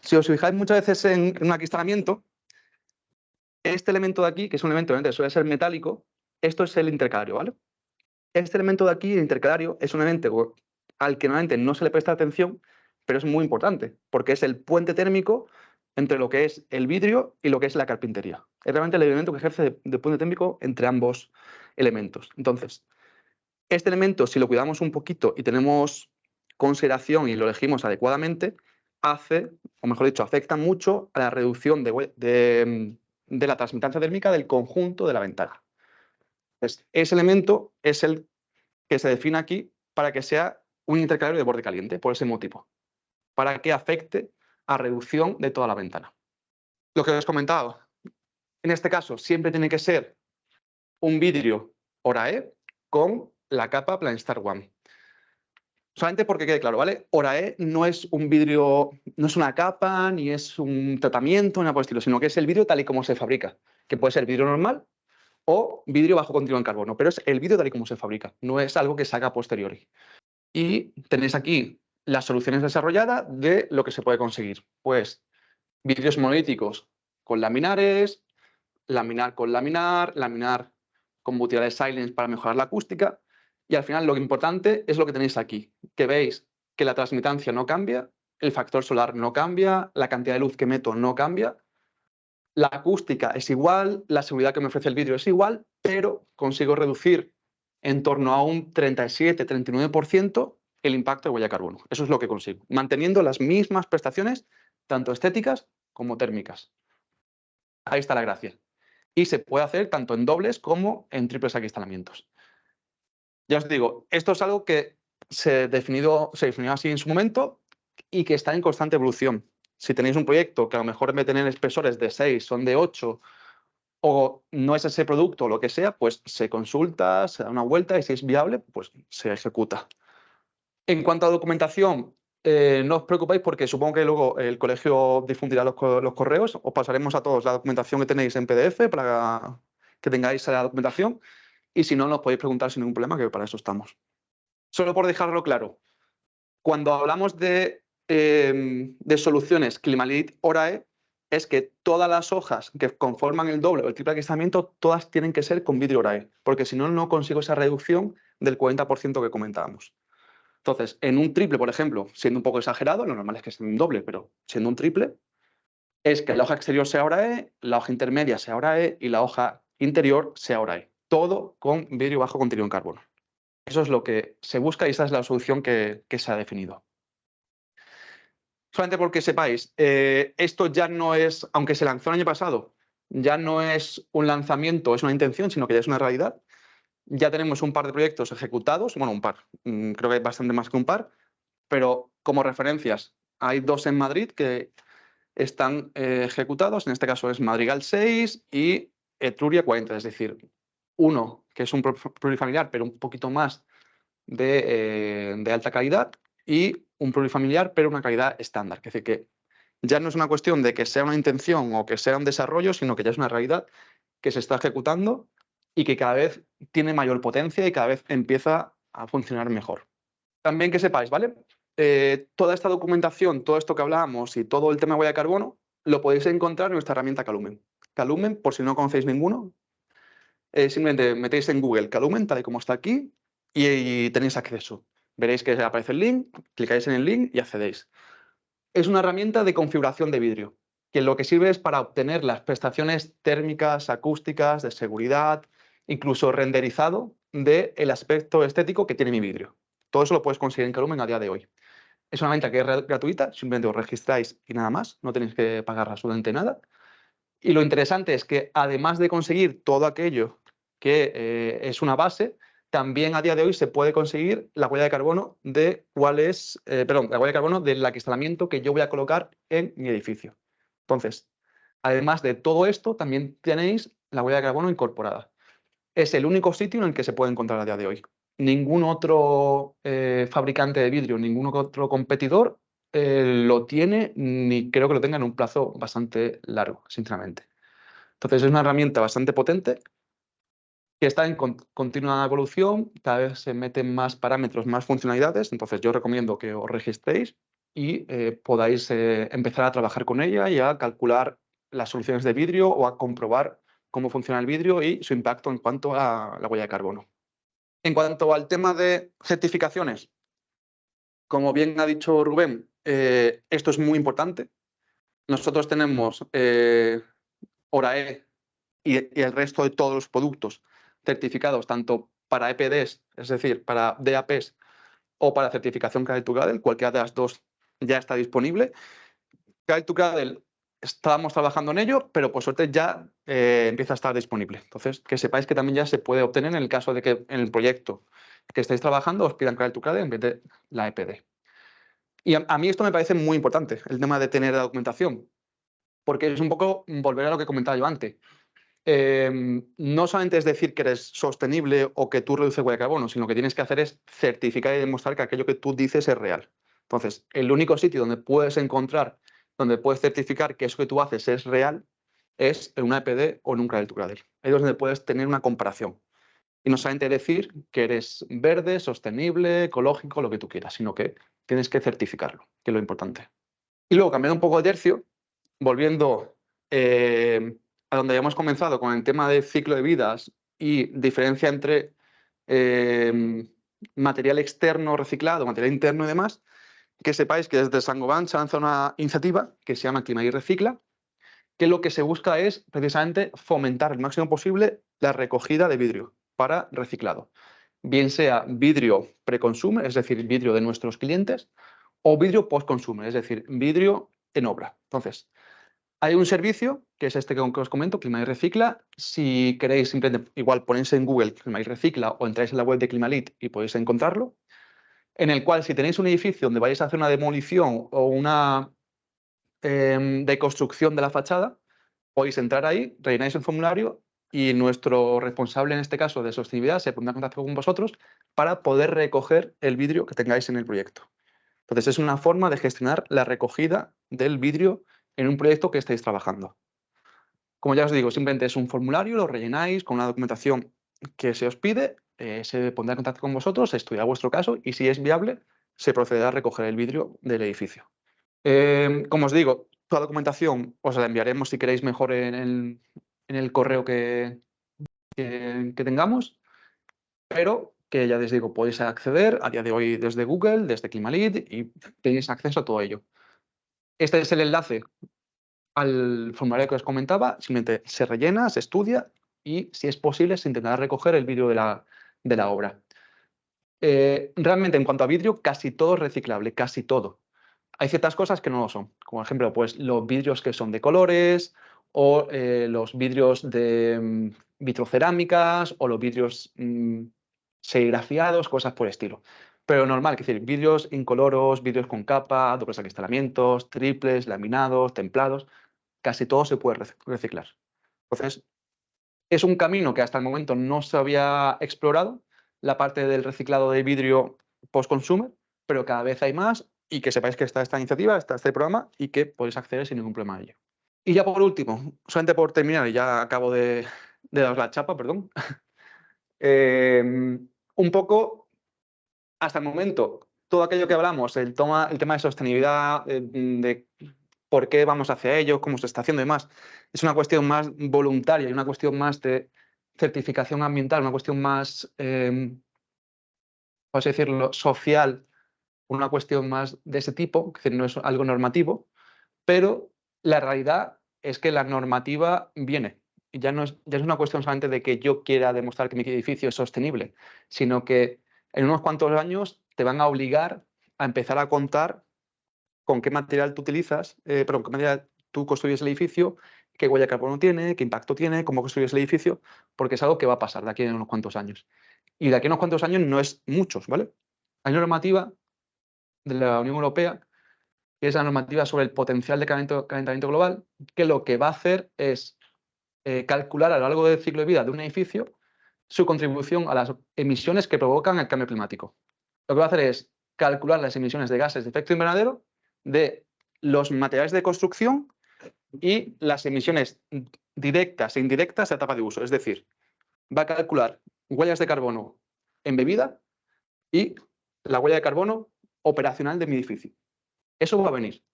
Speaker 5: Si os fijáis muchas veces en un acristalamiento, este elemento de aquí, que es un elemento que suele ser metálico, esto es el intercalario, ¿vale? Este elemento de aquí, el intercalario, es un elemento al que normalmente no se le presta atención, pero es muy importante, porque es el puente térmico entre lo que es el vidrio y lo que es la carpintería. Es realmente el elemento que ejerce de puente térmico entre ambos elementos. Entonces, este elemento, si lo cuidamos un poquito y tenemos consideración y lo elegimos adecuadamente, hace, o mejor dicho, afecta mucho a la reducción de la transmitancia térmica del conjunto de la ventana. Entonces, ese elemento es el que se define aquí para que sea un intercalario de borde caliente, por ese motivo, para que afecte a reducción de toda la ventana. Lo que os he comentado, en este caso siempre tiene que ser un vidrio HORAE con la capa Planistar One. Solamente porque quede claro, ¿vale? HORAE no es un vidrio, no es una capa, ni es un tratamiento, ni nada por el estilo, sino que es el vidrio tal y como se fabrica, que puede ser vidrio normal o vidrio bajo contenido en carbono, pero es el vidrio tal y como se fabrica, no es algo que se haga a posteriori. Y tenéis aquí las soluciones desarrolladas de lo que se puede conseguir. Pues vidrios monolíticos con laminares, laminar con laminar, laminar con butirares silence para mejorar la acústica. Y al final lo importante es lo que tenéis aquí, que veis que la transmitancia no cambia, el factor solar no cambia, la cantidad de luz que meto no cambia, la acústica es igual, la seguridad que me ofrece el vidrio es igual, pero consigo reducir en torno a un 37-39% el impacto de huella de carbono. Eso es lo que consigo, manteniendo las mismas prestaciones, tanto estéticas como térmicas. Ahí está la gracia. Y se puede hacer tanto en dobles como en triples acristalamientos. Ya os digo, esto es algo que se definió así en su momento y que está en constante evolución. Si tenéis un proyecto que a lo mejor en vez de tener espesores de 6 son de 8 o no es ese producto o lo que sea, pues se consulta, se da una vuelta y si es viable, pues se ejecuta. En cuanto a documentación, no os preocupéis porque supongo que luego el colegio difundirá los correos. Os pasaremos a todos la documentación que tenéis en PDF para que tengáis la documentación y si no, nos podéis preguntar sin ningún problema, que para eso estamos. Solo por dejarlo claro, cuando hablamos de soluciones Climalit HORAE, es que todas las hojas que conforman el doble o el triple acristalamiento, todas tienen que ser con vidrio HORAE, porque si no, no consigo esa reducción del 40% que comentábamos. Entonces, en un triple, por ejemplo, siendo un poco exagerado, lo normal es que sea un doble, pero siendo un triple, es que la hoja exterior sea HORAE, la hoja intermedia sea HORAE y la hoja interior sea HORAE. Todo con vidrio bajo contenido en carbono. Eso es lo que se busca y esa es la solución que se ha definido. Solamente porque sepáis, esto ya no es, aunque se lanzó el año pasado, ya no es un lanzamiento, es una intención, sino que ya es una realidad. Ya tenemos un par de proyectos ejecutados, bueno, un par, creo que hay bastante más que un par, pero como referencias, hay 2 en Madrid que están ejecutados, en este caso es Madrigal 6 y Etruria 40, es decir, uno que es un plurifamiliar, pero un poquito más de alta calidad, y un plurifamiliar, pero una calidad estándar. Es decir, que Ya no es una cuestión de que sea una intención o que sea un desarrollo, sino que ya es una realidad que se está ejecutando y que cada vez tiene mayor potencia y cada vez empieza a funcionar mejor. También que sepáis, ¿vale? Toda esta documentación, todo esto que hablábamos y todo el tema de huella de carbono, lo podéis encontrar en nuestra herramienta Calumen. Calumen, por si no conocéis ninguno, simplemente metéis en Google Calumen, tal y como está aquí, y tenéis acceso. Veréis que aparece el link, clicáis en el link y accedéis. Es una herramienta de configuración de vidrio, que lo que sirve es para obtener las prestaciones térmicas, acústicas, de seguridad, incluso renderizado del aspecto estético que tiene mi vidrio. Todo eso lo puedes conseguir en Calumen a día de hoy. Es una herramienta que es gratuita, simplemente os registráis y nada más, no tenéis que pagar absolutamente nada. Y lo interesante es que además de conseguir todo aquello que es una base, también a día de hoy se puede conseguir la huella de carbono de la huella de carbono del acristalamiento que yo voy a colocar en mi edificio. Entonces, además de todo esto, también tenéis la huella de carbono incorporada. Es el único sitio en el que se puede encontrar a día de hoy. Ningún otro fabricante de vidrio, ningún otro competidor lo tiene, ni creo que lo tenga en un plazo bastante largo, sinceramente. Entonces es una herramienta bastante potente que está en continua evolución, cada vez se meten más parámetros, más funcionalidades, entonces yo recomiendo que os registréis y podáis empezar a trabajar con ella y a calcular las soluciones de vidrio o a comprobar cómo funciona el vidrio y su impacto en cuanto a la huella de carbono. En cuanto al tema de certificaciones, como bien ha dicho Rubén, esto es muy importante. Nosotros tenemos Horae y el resto de todos los productos certificados tanto para EPDs, es decir, para DAPs o para certificación Cradle to Cradle, cualquiera de las dos ya está disponible. Cradle to Cradle estábamos trabajando en ello, pero por suerte ya empieza a estar disponible. Entonces, que sepáis que también ya se puede obtener en el caso de que en el proyecto que estáis trabajando os pidan Cradle to Cradle en vez de la EPD. Y a mí esto me parece muy importante, el tema de tener la documentación, porque es un poco volver a lo que comentaba yo antes. No solamente es decir que eres sostenible o que tú reduces huella de carbono, sino que tienes que hacer es certificar y demostrar que aquello que tú dices es real. Entonces, el único sitio donde puedes encontrar, donde puedes certificar que eso que tú haces es real, es en una EPD o en un Cradle to Cradle. Ahí es donde puedes tener una comparación. Y no solamente decir que eres verde, sostenible, ecológico, lo que tú quieras, sino que tienes que certificarlo, que es lo importante. Y luego, cambiando un poco de tercio, volviendo a donde habíamos comenzado con el tema del ciclo de vidas y diferencia entre material externo reciclado, material interno y demás, que sepáis que desde Saint-Gobain se lanza una iniciativa que se llama Climalit Recicla, que lo que se busca es precisamente fomentar el máximo posible la recogida de vidrio para reciclado. Bien sea vidrio pre-consumer, es decir, vidrio de nuestros clientes, o vidrio post-consumer, es decir, vidrio en obra. Entonces, hay un servicio, que es este que os comento, Climalit Recicla. Si queréis, simplemente igual ponéis en Google Climalit Recicla o entráis en la web de Climalit y podéis encontrarlo, en el cual si tenéis un edificio donde vais a hacer una demolición o una deconstrucción de la fachada, podéis entrar ahí, rellenáis el formulario y nuestro responsable, en este caso de sostenibilidad, se pondrá en contacto con vosotros para poder recoger el vidrio que tengáis en el proyecto. Entonces es una forma de gestionar la recogida del vidrio en un proyecto que estáis trabajando. Como ya os digo, simplemente es un formulario, lo rellenáis con una documentación que se os pide, se pondrá en contacto con vosotros, se estudiará vuestro caso y si es viable, se procederá a recoger el vidrio del edificio. Como os digo, toda la documentación os la enviaremos si queréis mejor en el correo que tengamos, pero que ya les digo, podéis acceder a día de hoy desde Google, desde Climalit y tenéis acceso a todo ello. Este es el enlace al formulario que os comentaba, simplemente se rellena, se estudia y si es posible se intentará recoger el vidrio de la obra. Realmente en cuanto a vidrio, casi todo es reciclable, casi todo. Hay ciertas cosas que no lo son, como por ejemplo pues, los vidrios que son de colores o los vidrios de vitrocerámicas o los vidrios serigrafiados, cosas por el estilo. Pero normal, es decir, vidrios incoloros, vidrios con capa, dobles acristalamientos, triples, laminados, templados, casi todo se puede reciclar. Entonces, es un camino que hasta el momento no se había explorado, la parte del reciclado de vidrio post-consumer, pero cada vez hay más y que sepáis que está esta iniciativa, está este programa y que podéis acceder sin ningún problema a ello. Y ya por último, solamente por terminar, y ya acabo de daros la chapa, perdón, un poco, hasta el momento, todo aquello que hablamos, el tema de sostenibilidad, de por qué vamos hacia ello, cómo se está haciendo y demás, es una cuestión más voluntaria y una cuestión más de certificación ambiental, una cuestión más, por así decirlo, social, una cuestión más de ese tipo, es decir, no es algo normativo, pero la realidad es que la normativa viene. Y ya no es una cuestión solamente de que yo quiera demostrar que mi edificio es sostenible, sino que en unos cuantos años te van a obligar a empezar a contar con qué material tú utilizas, perdón, qué material tú construyes el edificio, qué huella de carbono tiene, qué impacto tiene, cómo construyes el edificio, porque es algo que va a pasar de aquí en unos cuantos años. Y de aquí a unos cuantos años no es muchos, ¿vale? Hay una normativa de la Unión Europea, que es la normativa sobre el potencial de calentamiento global, que lo que va a hacer es calcular a lo largo del ciclo de vida de un edificio su contribución a las emisiones que provocan el cambio climático. Lo que va a hacer es calcular las emisiones de gases de efecto invernadero de los materiales de construcción y las emisiones directas e indirectas de etapa de uso. Es decir, va a calcular huellas de carbono embebida y la huella de carbono operacional de mi edificio. Eso va a venir.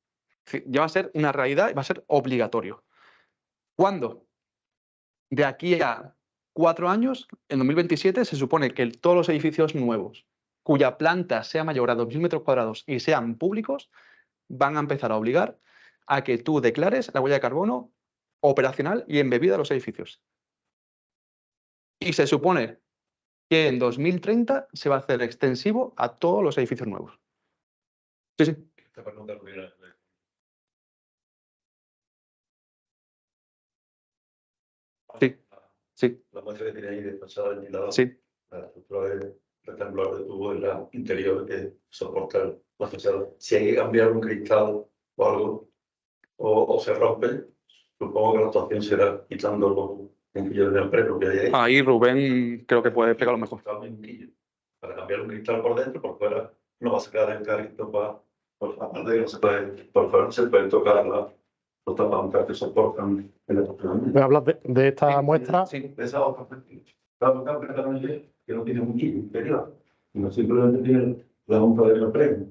Speaker 5: Ya va a ser una realidad y va a ser obligatorio. ¿Cuándo? De aquí a 4 años, en 2027, se supone que todos los edificios nuevos cuya planta sea mayor a 2.000 metros cuadrados y sean públicos, van a empezar a obligar a que tú declares la huella de carbono operacional y embebida de los edificios. Y se supone que en 2030 se va a hacer extensivo a todos los edificios nuevos. Sí, sí.
Speaker 6: Esta pregunta
Speaker 5: Sí, sí.
Speaker 6: La muestra que tiene ahí despachada en el lado.
Speaker 5: Sí.
Speaker 6: La estructura rectangular de tubo en la interior que soporta la fachada. Si hay que cambiar un cristal o algo, o se rompe, supongo que la actuación será quitando los junquillos de neopreno que hay ahí.
Speaker 5: Ahí Rubén creo que puede explicarlo mejor.
Speaker 6: Para cambiar un cristal por dentro, por fuera, no va a sacar el carrito para. Aparte de que no se puede, por fuera no se pueden tocar los tapabombas que soportan el estacionamiento.
Speaker 2: ¿Me hablas de esta muestra?
Speaker 6: Sí, de esa otra perspectiva. Claro, que no tiene un quillo interior, sino simplemente tiene la punta de neopreno.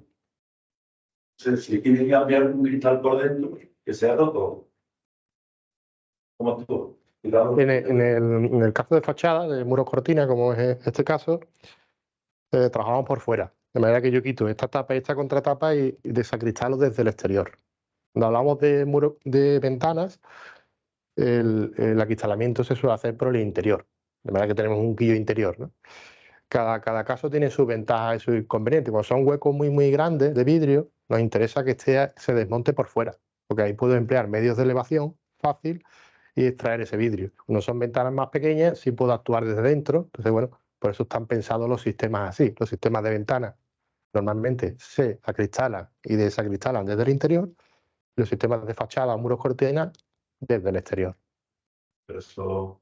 Speaker 6: Entonces, si quieren cambiar un cristal por dentro, que sea todo. ¿Cómo actúa?
Speaker 2: En el caso de fachada, de muros cortina, como es este caso, trabajamos por fuera. De manera que yo quito esta tapa y esta contratapa y desacristalo desde el exterior. Cuando hablamos de muros de ventanas, el acristalamiento se suele hacer por el interior. De manera que tenemos un quillo interior, ¿no? Cada caso tiene sus ventajas y sus inconvenientes. Cuando son huecos muy grandes de vidrio, nos interesa que se desmonte por fuera, porque ahí puedo emplear medios de elevación fácil y extraer ese vidrio. Cuando son ventanas más pequeñas, sí puedo actuar desde dentro. Entonces, bueno, por eso están pensados los sistemas así. Los sistemas de ventanas normalmente se acristalan y desacristalan desde el interior. Los sistemas de fachada o muros cortina desde el exterior.
Speaker 6: Pero eso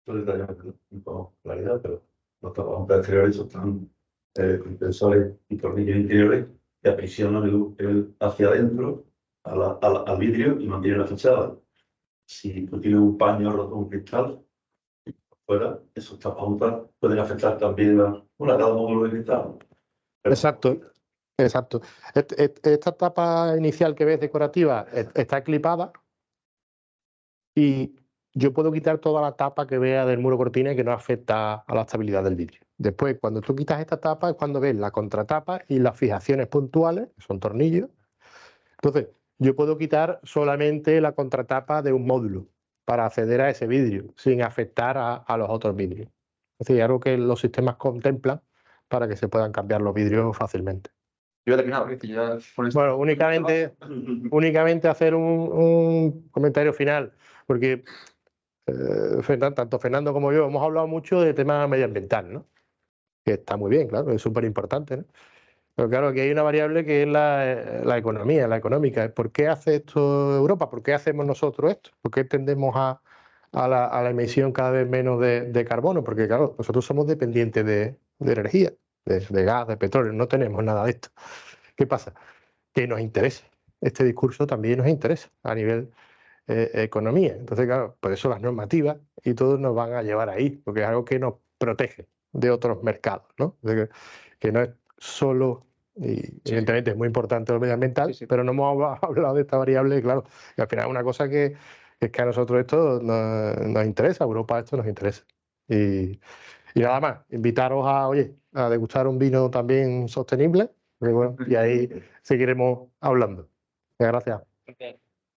Speaker 6: detalles un poco claridad, pero los tapabombas exteriores están compresores y tornillos interiores que aprisionan el hacia adentro al vidrio y mantienen la fachada. Si tú tienes un paño roto, un cristal, fuera, esos tapabombas pueden afectar también a cada módulo de cristal.
Speaker 2: Exacto. Esta tapa inicial que ves decorativa está clipada y yo puedo quitar toda la tapa que vea del muro cortina y que no afecta a la estabilidad del vidrio. Después, cuando tú quitas esta tapa es cuando ves la contratapa y las fijaciones puntuales, que son tornillos. Entonces, yo puedo quitar solamente la contratapa de un módulo para acceder a ese vidrio sin afectar a los otros vidrios. Es decir, algo que los sistemas contemplan para que se puedan cambiar los vidrios fácilmente.
Speaker 5: Yo he terminado. Ya
Speaker 2: bueno, únicamente hacer un comentario final, porque tanto Fernando como yo hemos hablado mucho de tema medioambiental, ¿no? Que está muy bien, claro, es súper importante, ¿no? Pero claro, aquí hay una variable que es la economía, la económica. ¿Por qué hace esto Europa? ¿Por qué hacemos nosotros esto? ¿Por qué tendemos a la emisión cada vez menos de carbono? Porque claro, nosotros somos dependientes de energía, de gas, de petróleo, no tenemos nada de esto. ¿Qué pasa? Que nos interesa. Este discurso también nos interesa a nivel economía. Entonces, claro, por eso las normativas y todo nos van a llevar ahí, porque es algo que nos protege de otros mercados, ¿no? Que no es solo, y evidentemente es muy importante lo medioambiental, pero no hemos hablado de esta variable, claro, y al final es una cosa que es que a nosotros esto nos interesa, a Europa esto nos interesa. Y nada más, invitaros a degustar un vino también sostenible, y ahí seguiremos hablando. Gracias.